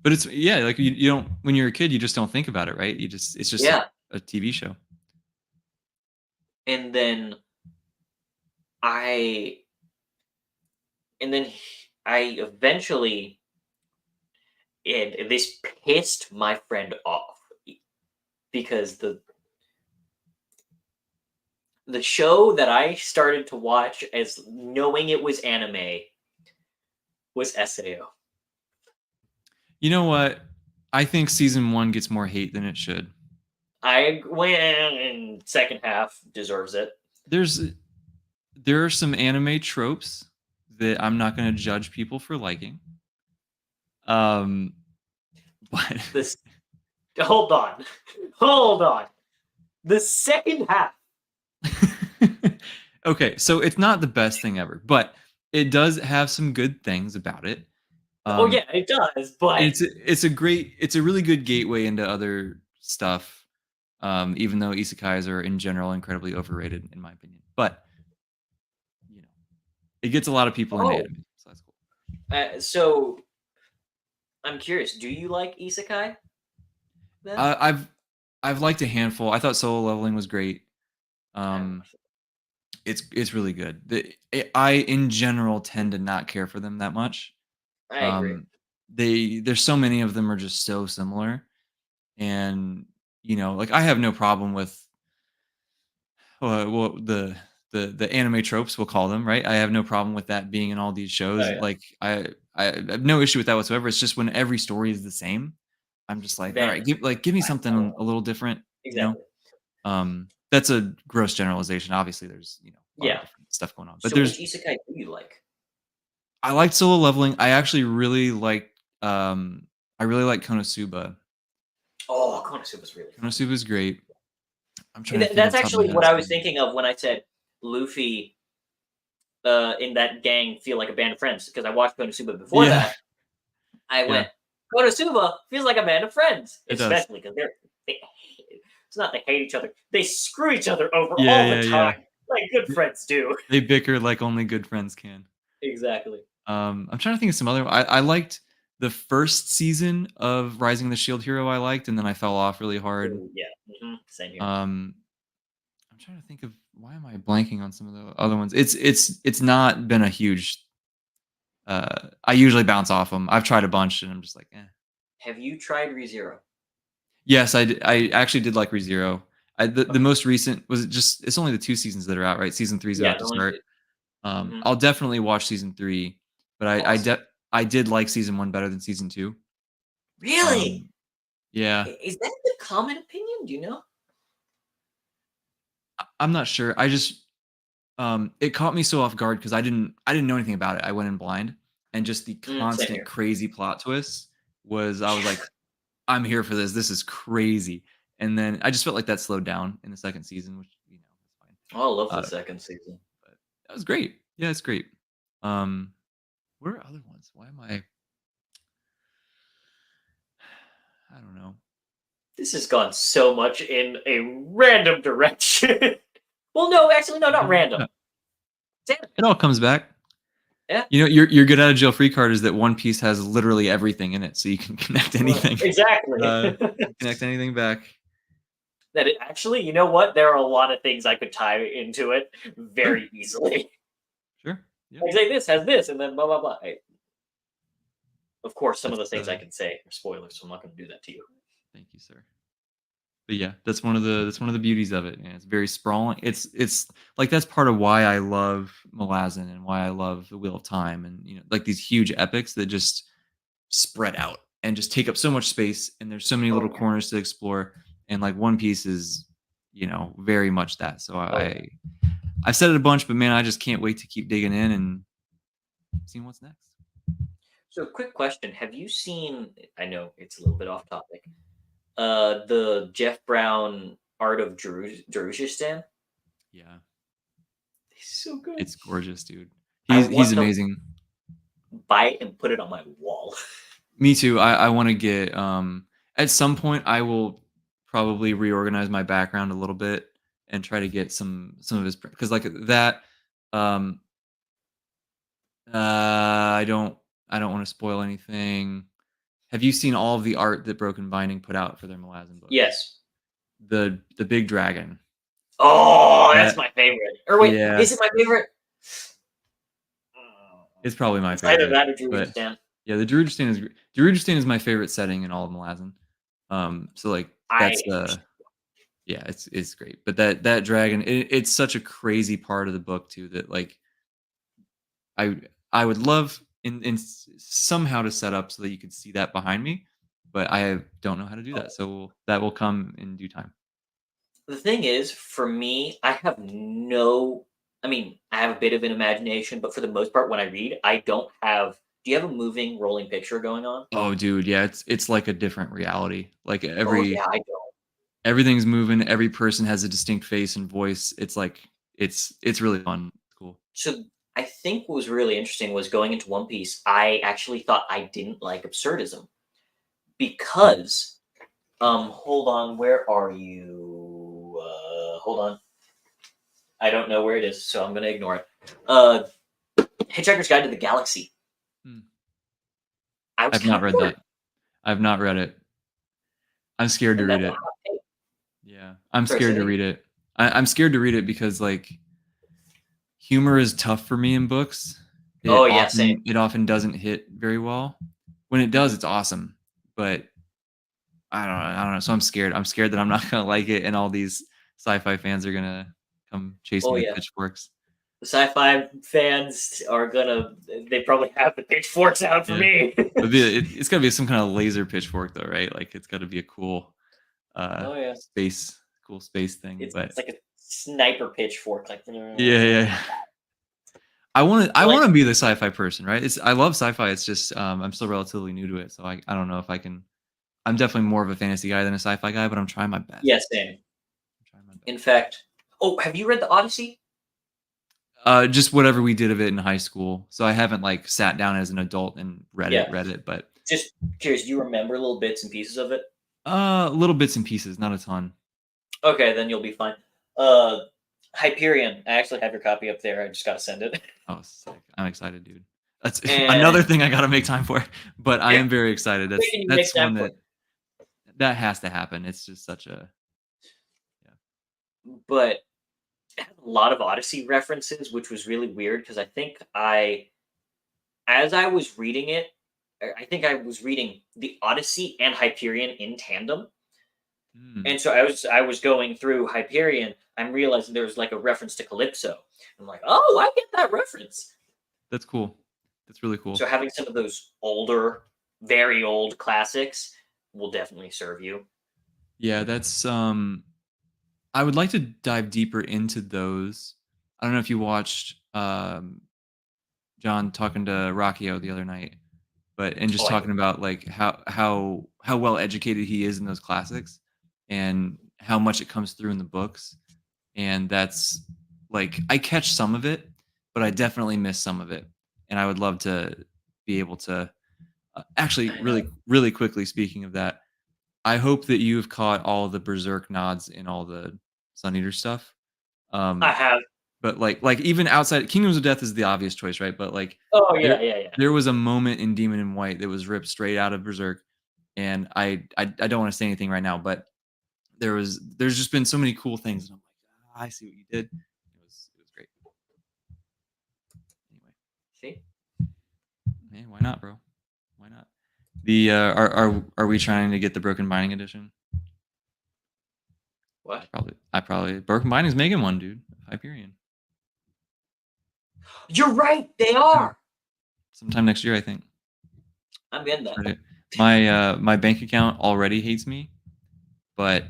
But it's yeah, like you don't when you're a kid, you just don't think about it, right? It's just Yeah, a TV show. and then I, and then I eventually, and this pissed my friend off because the show that I started to watch as knowing it was anime was SAO. You know what? I think season 1 gets more hate than it should. I went in second half deserves it. There's there are some anime tropes that I'm not going to judge people for liking. Um, but This hold on, hold on. The second half. okay, so it's not the best thing ever, but it does have some good things about it. Oh Um, yeah, it does, but it's a really good gateway into other stuff. Even though isekais are in general incredibly overrated, in my opinion, but you know, it gets a lot of people into oh, anime, so that's cool. so I'm curious. Do you like isekai then? I, I've I've liked a handful. I thought Solo Leveling was great. I haven't Um, watched it. it's really good. I in general tend to not care for them that much. I agree. Um, there's so many of them are just so similar, and like I have no problem with well the anime tropes we'll call them, right? I have no problem with that being in all these Oh shows. yeah, Like I have no issue with that whatsoever. It's just when every story is the same, I'm just like, all then right, give me I don't something a know. little different, you know? Exactly. That's a gross generalization. Obviously, there's a lot of Yeah. different stuff going on, but So which there's isekai do you like? I liked Solo Leveling. I actually really liked I really like Konosuba. Oh, Konosuba was really funny. Konosuba is great. I'm trying to think That's off the top of my actually head what of I was some. thinking of when I said Luffy in that gang feel like a band of friends because I watched Konosuba before Yeah, that. I yeah, went, Konosuba feels like a band of friends, it does. especially because it's not they hate each other, they screw each other over Yeah, all the yeah, time, yeah. like good Th- friends do. They bicker like only good friends can. Exactly. I'm trying to think of some other. I liked the first season of Rising of the Shield Hero. I liked, and then I fell off really hard. Ooh, yeah. Same here. Um, I'm trying to think of why am I blanking on some of the other ones. It's not been a huge. I usually bounce off them. I've tried a bunch, and I'm just like, eh. Have you tried ReZero? Yes, I actually did like ReZero. The Okay. most recent was it just it's only the 2 seasons that are out, right? Season 3 is Yeah, about the to only start. two. Hmm. I'll definitely watch season 3, but Awesome. I did like season 1 better than season 2. Really? Um, yeah, Is that the common opinion? Do you know? I'm not sure. I just it caught me so off guard because I didn't know anything about it. I went in blind, and just the Same constant here. crazy plot twists was I was Yeah. like, I'm here for this. This is crazy. And then I just felt like that slowed down in the second season, which is fine. Oh, I love the Uh, second season. but that was great. Yeah, it's great. Um, what are other ones? Why am I don't know. This has gone so much in a random direction. Well, no, actually, no, not random. Yeah, It's anime. it all comes back. Yeah, Your good out of jail free card is that One Piece has literally everything in it, so you can connect anything. exactly. Connect anything back. That it, actually, you know what? There are a lot of things I could tie into it Sure, very easily. sure. Yeah, Like say this has this, and then blah blah blah. Of course, some of that's the things I can say are spoilers, so I'm not going to do that to you. thank you, sir. But yeah, that's one of the beauties of it, and it's very sprawling. It's like that's part of why I love Malazan and why I love The Wheel of Time, and like these huge epics that just spread out and just take up so much space, and there's so many Oh little yeah. corners to explore, and like One Piece is very much that. So Oh yeah. I've said it a bunch, but man, I just can't wait to keep digging in and seeing what's next. So, quick question: have you seen? I know it's a little bit off topic. The Jeff Brown Art of Jeruzhistan. Yeah, It's so good. it's gorgeous, dude. I He's want to amazing. buy it and put it on my wall. Me too. I want to get at some point I will probably reorganize my background a little bit and try to get some of his because like that um I don't want to spoil anything. Have you seen all of the art that Broken Binding put out for their Malazan books? Yes. The big dragon. Oh, that's That my favorite. Or wait, yeah, is it my favorite? it's probably my It's either favorite. that or But Jeruzhistan. yeah, the Darujhistan is my favorite setting in all of Malazan. So like I that's yeah, it's great. But that dragon, it's such a crazy part of the book too that like I I would love somehow to set up so that you could see that behind me, but I don't know how to do that. So that will come in due time. The thing is, for me, I have no. I mean, I have a bit of an imagination, but for the most part, when I read, I don't have. Do you have a moving, rolling picture going on? Oh, dude, yeah, it's like a different reality. Like Oh yeah, I don't. everything's moving. Every person has a distinct face and voice. It's like it's really fun. It's cool. So I think what was really interesting was going into One Piece. I actually thought I didn't like absurdism because. Hold on. Where are you? Hold on. I don't know where it is, so I'm gonna ignore it. Hitchhiker's Guide to the Galaxy. Hmm. I was I've kind not of read bored, that. I've not read it. I'm scared to and read that's a it. hot take. Yeah, I'm Sorry, say scared that to again. read it. I'm scared to read it because like humor is tough for me in books. Oh yeah, same. It often doesn't hit very well. When it does, it's awesome. But I don't know. So I'm scared. I'm scared that I'm not gonna like it, and all these sci-fi fans are gonna come chase Oh me with yeah. pitchforks. The sci-fi fans are gonna. They probably have the pitchforks out for Yeah, me. it's gotta be some kind of laser pitchfork though, right? Like it's gotta be a uh Oh yeah. cool space thing. It's But like a sniper pitchfork, like. yeah, yeah. I want to. I Like want to be the sci-fi person, right? I love sci-fi. It's just I'm still relatively new to it, so I don't know if I can. I'm definitely more of a fantasy guy than a sci-fi guy, but I'm trying my best. yeah, same. I'm trying my In best. fact, oh, have you read the Odyssey? Just whatever we did of it in high school. So I haven't like sat down as an adult and Yeah. read it, but Just curious, do you remember little bits and pieces of it? little bits and pieces, not a ton. Okay, then you'll be fine. Uh, Hyperion. I actually have your copy up there. I just gotta send it. Oh, sick! I'm excited, dude. That's another And thing I got to make time for. But I yeah, am very excited. making you make That's time one for that has to happen. It's just such a yeah. it. But it had a lot of Odyssey references, which was really weird because I think as I was reading it, I think I was reading the Odyssey and Hyperion in tandem. Mm, And so I was going through Hyperion. I'm realizing there was like a reference to Calypso. I'm like, oh, I get that reference. that's cool. That's really So cool. having some of those older, very old classics will definitely serve you. Yeah, that's I would like to dive deeper into those. I don't know if you watched John talking to Rockio the other night, but and just Oh, I did. talking about like how well educated he is in those classics and how much it comes through in the books. And that's like I catch some of it, but I definitely miss some of it. And I would love to be able to actually I know. really quickly speaking of that, I hope that you've caught all the Berserk nods in all the Sun Eater stuff. I Um, have. but like even outside Kingdoms of Death is the obvious choice, right? But like Oh there yeah, yeah, yeah. there was a moment in Demon in White that was ripped straight out of Berserk, and I don't want to say anything right now, but there's just been so many cool things, and I'm like, I see what you did. It was great. Anyway, See, hey, why not, bro? Why not? The are we trying to get the Broken Binding edition? What? I probably Broken Binding's making one, dude. Hyperion. You're right. They are. Sometime next year, I think. I'm getting that. Right. My bank account already hates me, but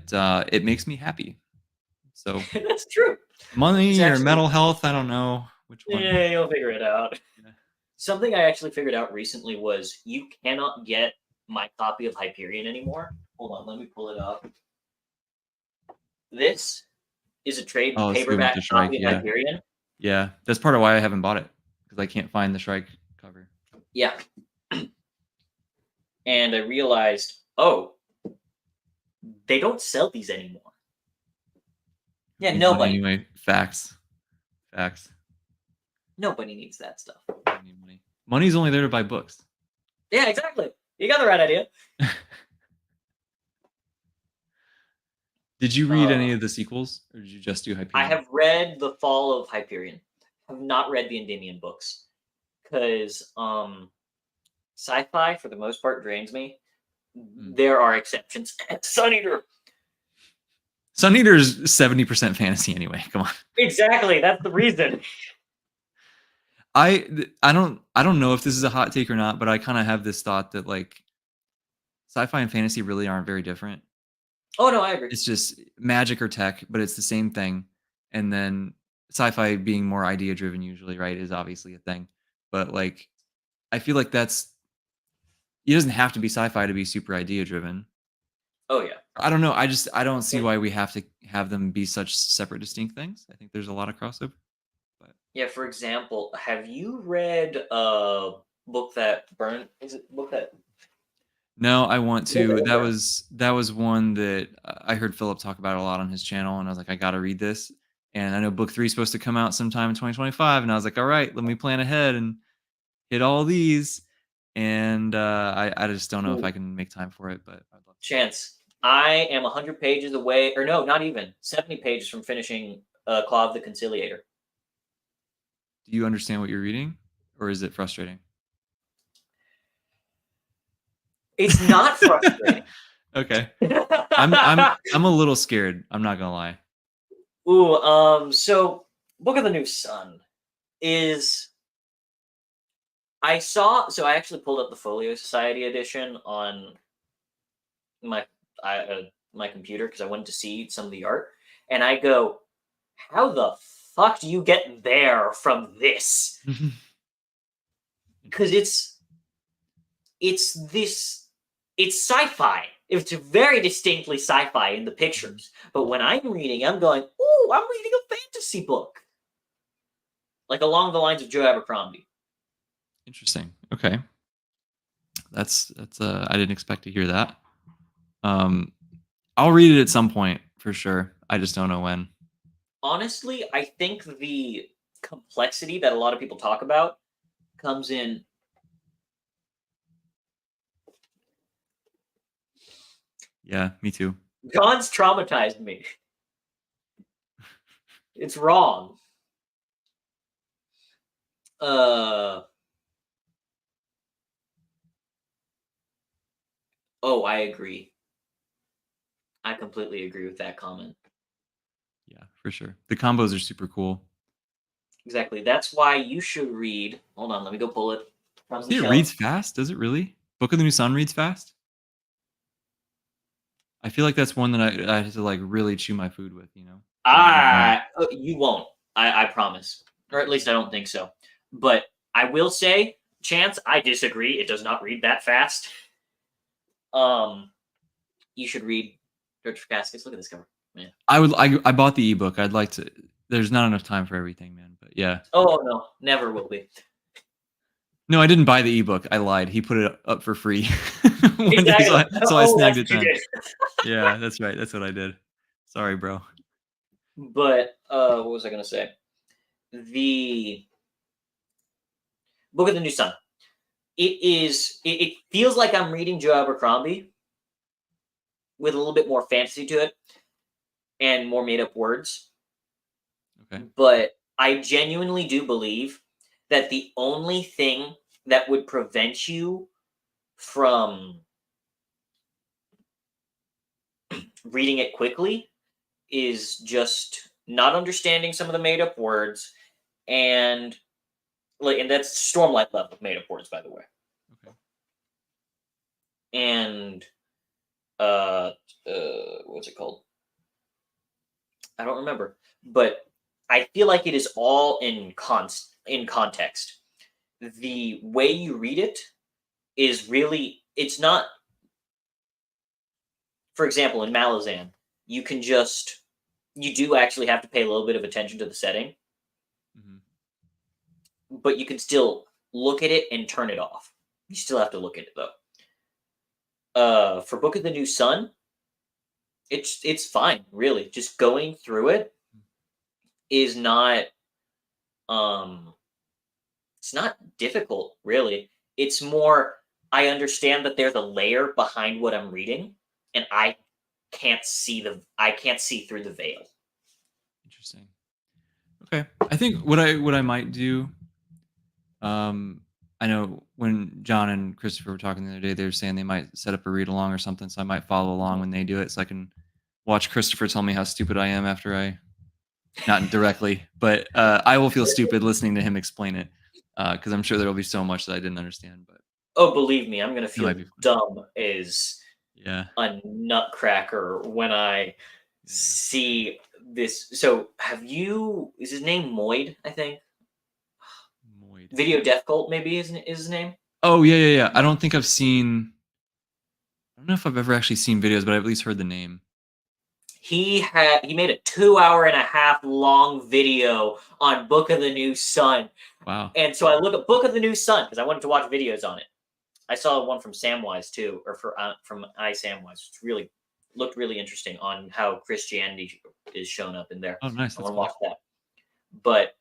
it makes me happy. So That's true. money or actually- mental health, I don't know which one. Yeah, you'll figure it out. Yeah. Something I actually figured out recently was you cannot get my copy of Hyperion anymore. Hold on, let me pull it up. This is a trade Oh, it's good with paperback the Shrike, copy of yeah. Hyperion. Yeah, that's part of why I haven't bought it because I can't find the Shrike cover. Yeah. And I realized, oh, they don't sell these anymore. Yeah, Needs nobody. money anyway, facts. Nobody needs that stuff. I need money. Money's only there to buy books. Yeah, exactly. You got the right idea. Did you read any of the sequels, or did you just do Hyperion? I have read The Fall of Hyperion. I have not read the Endymion books because sci-fi, for the most part, drains me. There are exceptions. Sun Eater. Sun Eater's 70% fantasy anyway. Come on. Exactly. That's the reason. I don't know if this is a hot take or not, but I kind of have this thought that like sci-fi and fantasy really aren't very different. Oh no, I agree. It's just magic or tech, but it's the same thing. And then sci-fi being more idea driven usually, right, is obviously a thing. But like I feel like it doesn't have to be sci-fi to be super idea driven. Oh yeah. I don't know. I don't see why we have to have them be such separate, distinct things. I think there's a lot of crossover. But Yeah, for example, have you read a book that burned? Is it book that? no, I want to. Yeah. That was one that I heard Philip talk about a lot on his channel, and I was like, I got to read this. And I know book 3 is supposed to come out sometime in 2025, and I was like, all right, let me plan ahead and hit all these. And I just don't know if I can make time for it, but I'd love to. Chance. I am 100 pages away, or no, not even 70 pages from finishing Claw of the Conciliator. Do you understand what you're reading, or is it frustrating? It's not frustrating. Okay. I'm a little scared. I'm not gonna lie. Ooh, so Book of the New Sun is I actually pulled up the Folio Society edition on my my computer because I wanted to see some of the art, and I go, how the fuck do you get there from this? Because it's sci-fi. It's very distinctly sci-fi in the pictures. But when I'm reading, I'm going, ooh, I'm reading a fantasy book. Like along the lines of Joe Abercrombie. Interesting. Okay. That's I didn't expect to hear that. I'll read it at some point for sure. I just don't know when. Honestly, I think the complexity that a lot of people talk about comes in. Yeah, me too. God's traumatized me. It's wrong. Oh, I agree. I completely agree with that comment. Yeah, for sure. The combos are super cool. Exactly. That's why you should read. Hold on, let me go pull it from the See, it shelf. reads fast. Does it really? Book of the New Sun reads fast. I feel like that's one that I have to like really chew my food with. You know. You won't. I promise. Or at least I don't think so. But I will say, Chance, I disagree. It does not read that fast. You should read Search for Caskets. Look at this cover, man. I bought the ebook. I'd like to. There's not enough time for everything, man. But yeah. Oh no, never will be. No, I didn't buy the ebook. I lied. He put it up for free. Exactly. So I snagged it That's what then. you did. Yeah, that's right. That's what I did. Sorry, bro. But what was I gonna say? The Book of the New Sun. It feels like I'm reading Joe Abercrombie with a little bit more fantasy to it and more made up words. Okay. But I genuinely do believe that the only thing that would prevent you from reading it quickly is just not understanding some of the made up words, and and that's Stormlight level made up words, by the way. Okay. And what's it called? I don't remember, but I feel like it is all in context. The way you read it is really, it's not. For example, in Malazan, you do actually have to pay a little bit of attention to the setting, Hmm. but you can still look at it and turn it off. You still have to look at it though. For Book of the New Sun, it's fine, really. Just going through it is not it's not difficult, really. It's more, I understand that there's a layer behind what I'm reading, and I can't see through the veil. Interesting. Okay. I think what I might do, I know when John and Christopher were talking the other day, they were saying they might set up a read along or something, so I might follow along when they do it, so I can watch Christopher tell me how stupid I am after I, not directly, but I will feel stupid listening to him explain it, because I'm sure there will be so much that I didn't understand. But Oh, believe me, I'm gonna it might feel be fun. dumb as Yeah. a nutcracker when I Yeah. see this. So, is his name Moid? I think Moid. Video Death Cult maybe is his name. Oh yeah. I don't think I've seen. I don't know if I've ever actually seen videos, but I've at least heard the name. He made a 2.5 hour long video on Book of the New Sun. Wow. And so I look at Book of the New Sun because I wanted to watch videos on it. I saw one from Samwise too, or from Samwise. It's looked really interesting on how Christianity is shown up in there. Oh, nice. I That's want to cool. watch that. But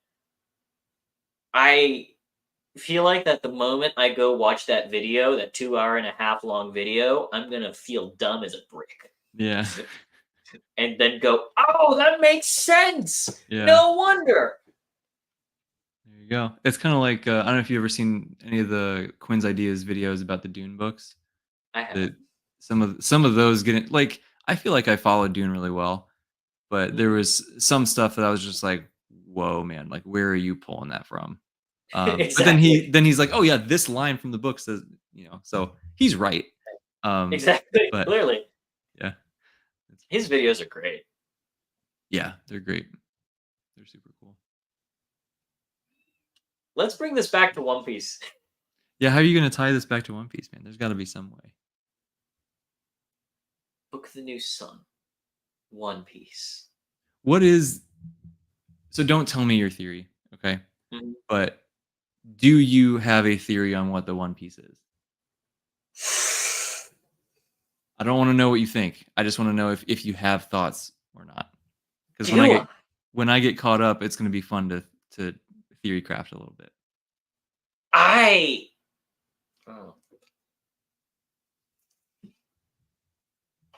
I feel like that the moment I go watch that video, that 2.5 hour long video, I'm gonna feel dumb as a brick. Yeah. And then go, oh, that makes sense. Yeah. No wonder. There you go. It's kind of like I don't know if you've ever seen any of the Quinn's Ideas videos about the Dune books. I have. That some of those getting like I feel like I followed Dune really well, but there was some stuff that I was just like, whoa, man, like where are you pulling that from? But then Exactly. he's like, oh yeah, this line from the book says, so he's right. Exactly. But Clearly. yeah, His videos are great. yeah, they're great. They're super cool. Let's bring this back to One Piece. Yeah, how are you gonna tie this back to One Piece, man? There's got to be some way. Book of the New Sun. One Piece. What is so? Don't tell me your theory, okay? Mhm. But do you have a theory on what the One Piece is? I don't want to know what you think. I just want to know if you have thoughts or not. Because when I get caught up, it's going to be fun to theory craft a little bit.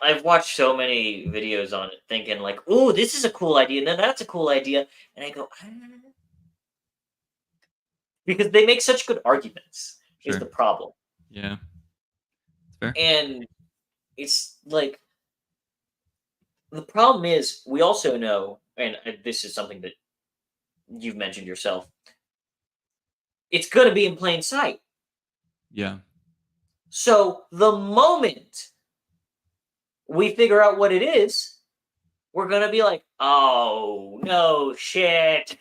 I've watched so many videos on it, thinking like, "Oh, this is a cool idea," and then that's a cool idea, and I go, because they make such good arguments. Is Sure. the problem? Yeah. Fair. And it's like the problem is we also know, and this is something that you've mentioned yourself. It's going to be in plain sight. Yeah. So the moment we figure out what it is, we're going to be like, oh, no shit.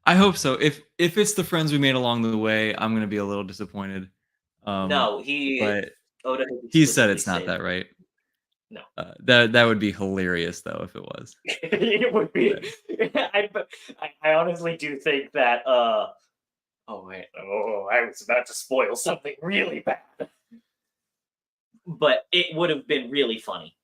I hope so. If it's the friends we made along the way, I'm going to be a little disappointed. No, but Oda he said it's explicitly not that, right? No. That would be hilarious though if it was. It would be. I honestly do think that. Oh wait. Oh, I was about to spoil something really bad. But it would have been really funny.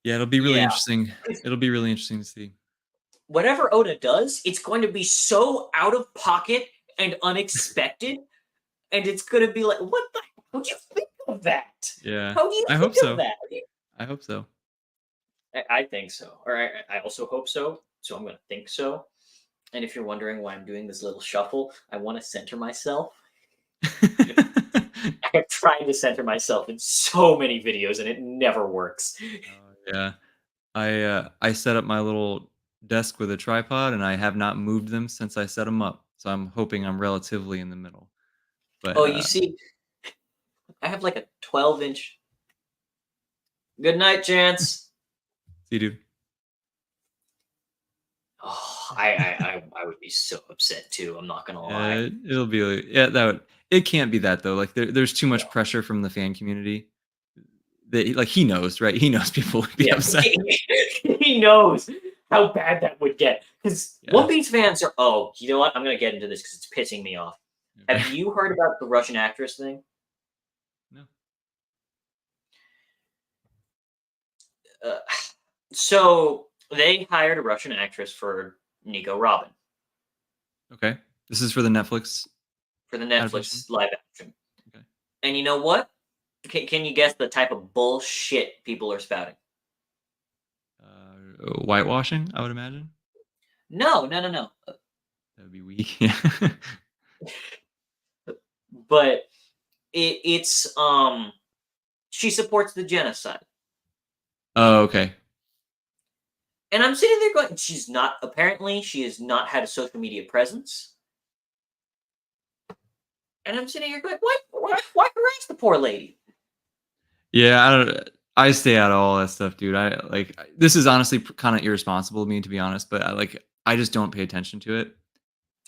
Yeah, it'll be really interesting. It'll be really interesting to see. Whatever Oda does, it's going to be so out of pocket and unexpected, and it's going to be like, what the hell? How'd you think of that? Yeah. How do you I think hope so. of that? I hope so. I think so. Or I also hope so. So I'm going to think so. And if you're wondering why I'm doing this little shuffle, I want to center myself. have tried to center myself in so many videos, and it never works. Yeah. I set up my little desk with a tripod, and I have not moved them since I set them up. So I'm hoping I'm relatively in the middle. But Oh, you see, I have like a 12-inch. Good night, Chance. see, dude. Oh, I would be so upset too. I'm not gonna lie. It'll be yeah. That would, it can't be that though. Like there's too much No. pressure from the fan community. That like he knows, right? He knows people would be Yeah, upset. he knows how bad that would get. Because Yeah. One Piece fans are. Oh, you know what? I'm gonna get into this because it's pissing me off. Okay. Have you heard about the Russian actress thing? No. Uh, so they hired a Russian actress for Nico Robin Okay. This is for the Netflix for the adaptation. Netflix live action. Okay. And you know what? Can you guess the type of bullshit people are spouting? Whitewashing, I would imagine. No, no, no, no. That would be weak. Yeah. But it's she supports the genocide. Oh, okay. And I'm sitting there going, she's not, apparently, she has not had a social media presence. And I'm sitting here going, why harass the poor lady? Yeah, I don't. I stay out of all that stuff, dude. This is honestly kind of irresponsible of me, to be honest. But I just don't pay attention to it.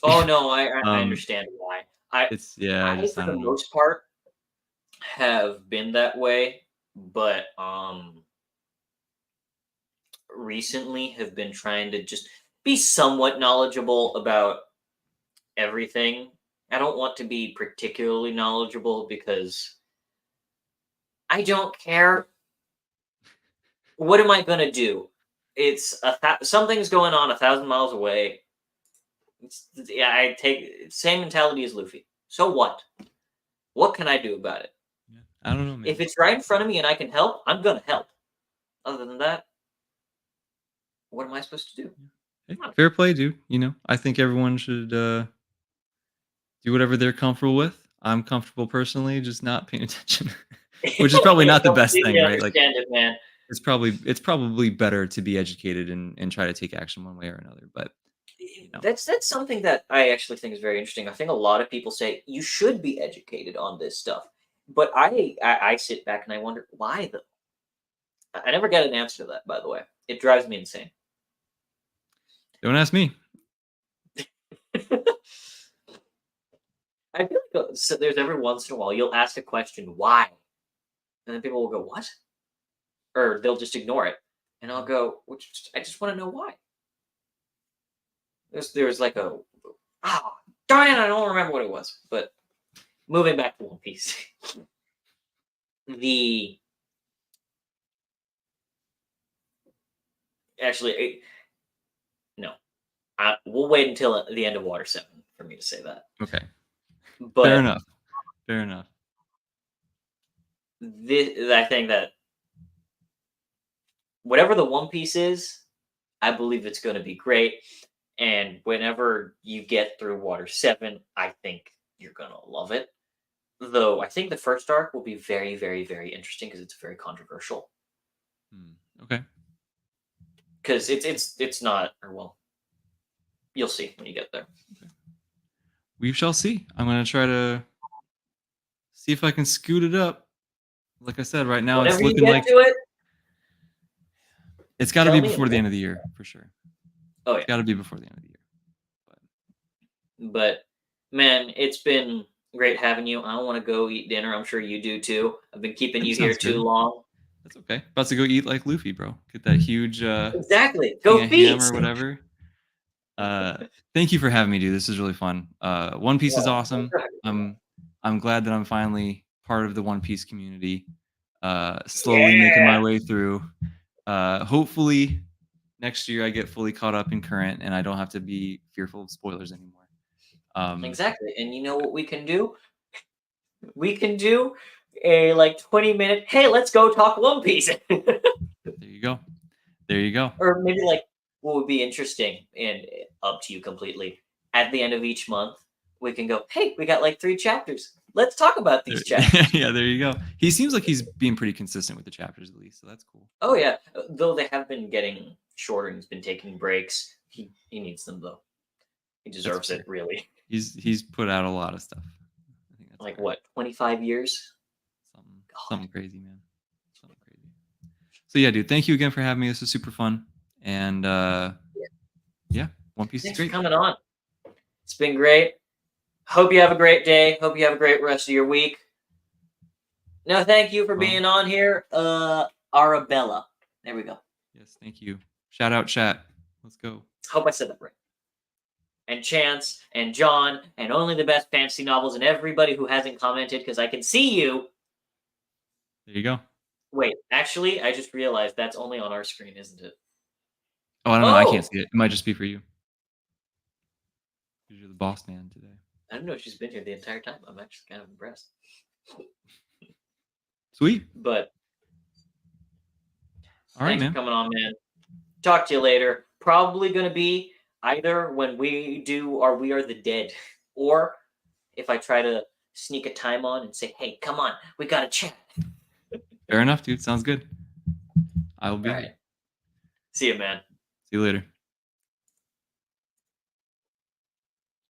Oh no, I Um, understand why. I it's yeah. for I the don't know. most part have been that way, but recently have been trying to just be somewhat knowledgeable about everything. I don't want to be particularly knowledgeable because I don't care. What am I gonna do? It's something's going on 1,000 miles away. Yeah, I take same mentality as Luffy. So what? What can I do about it? Yeah, I don't know, If man. it's right in front of me and I can help, I'm gonna help. Other than that, what am I supposed to do? Hey, fair play, dude. I think everyone should do whatever they're comfortable with. I'm comfortable personally, just not paying attention, which is probably not the best Completely thing, right? Like understand it, man. it's probably better to be educated and try to take action one way or another. But you know, That's something that I actually think is very interesting. I think a lot of people say you should be educated on this stuff, but I sit back and I wonder why though. I never get an answer to that. By the way, it drives me insane. don't ask me. I feel like so there's every once in a while you'll ask a question why, and then people will go what, or they'll just ignore it, and I'll go, which I just want to know why. There's like a darn it, I don't remember what it was. But moving back to One Piece, the actually no, we'll wait until the end of Water 7 for me to say that. Okay, fair But enough. Fair enough. I think that whatever the One Piece is, I believe it's going to be great. And whenever you get through Water 7, I think you're going to love it. Though I think the first arc will be very, very, very interesting because it's very controversial. Okay. Because it's not, or well, you'll see when you get there. Okay. We shall see. I'm gonna try to see if I can scoot it up. Like I said, right now it's Whenever you looking get like to it, it's got to tell be me. before the end of the year for sure. Oh It's yeah, got to be before the end of the year. but man, it's been great having you. I want to go eat dinner. I'm sure you do too. I've been keeping That you here sounds too good. long. That's okay. About to go eat like Luffy, bro. Get that huge Exactly. thing Go of ham feast. or whatever. Thank you for having me, dude. This is really fun. One Piece is Yeah, awesome. I'm glad that I'm finally part of the One Piece community. Slowly making my yeah. way through. Hopefully next year I get fully caught up in current and I don't have to be fearful of spoilers anymore. Exactly. And you know what we can do? We can do a like 20-minute, hey, let's go talk One Piece. There you go. There you go. Or maybe like what would be interesting and up to you completely. At the end of each month, we can go, hey, we got like 3 chapters. Let's talk about these chapters. Yeah, there you go. He seems like he's being pretty consistent with the chapters at least, so that's cool. Oh yeah, though they have been getting shorter and he's been taking breaks. He needs them though. He deserves fair. it, really. He's put out a lot of stuff. I think that's Like fair. what, 25 years? Something crazy, man. Something crazy. So yeah, dude, thank you again for having me. This was super fun. And yeah, One Piece is Thanks great. for coming on. It's been great. Hope you have a great day. Hope you have a great rest of your week. No, thank you for being on here. Arabella. There we go. Yes, thank you. Shout out chat. Let's go. Hope I said that right. And Chance and John and only the best fantasy novels and everybody who hasn't commented because I can see you. There you go. Wait, actually, I just realized that's only on our screen, isn't it? Oh, I don't know. I can't see it. It might just be for you. Because you're the boss man today. I don't know if she's been here the entire time. I'm actually kind of impressed. Sweet. But all right, thanks man. for coming on, man. Talk to you later. Probably going to be either when we do our We Are the Dead, or if I try to sneak a time on and say, hey, come on, we got to chat. Fair enough, dude. Sounds good. I will be All right. See you, man. See you later.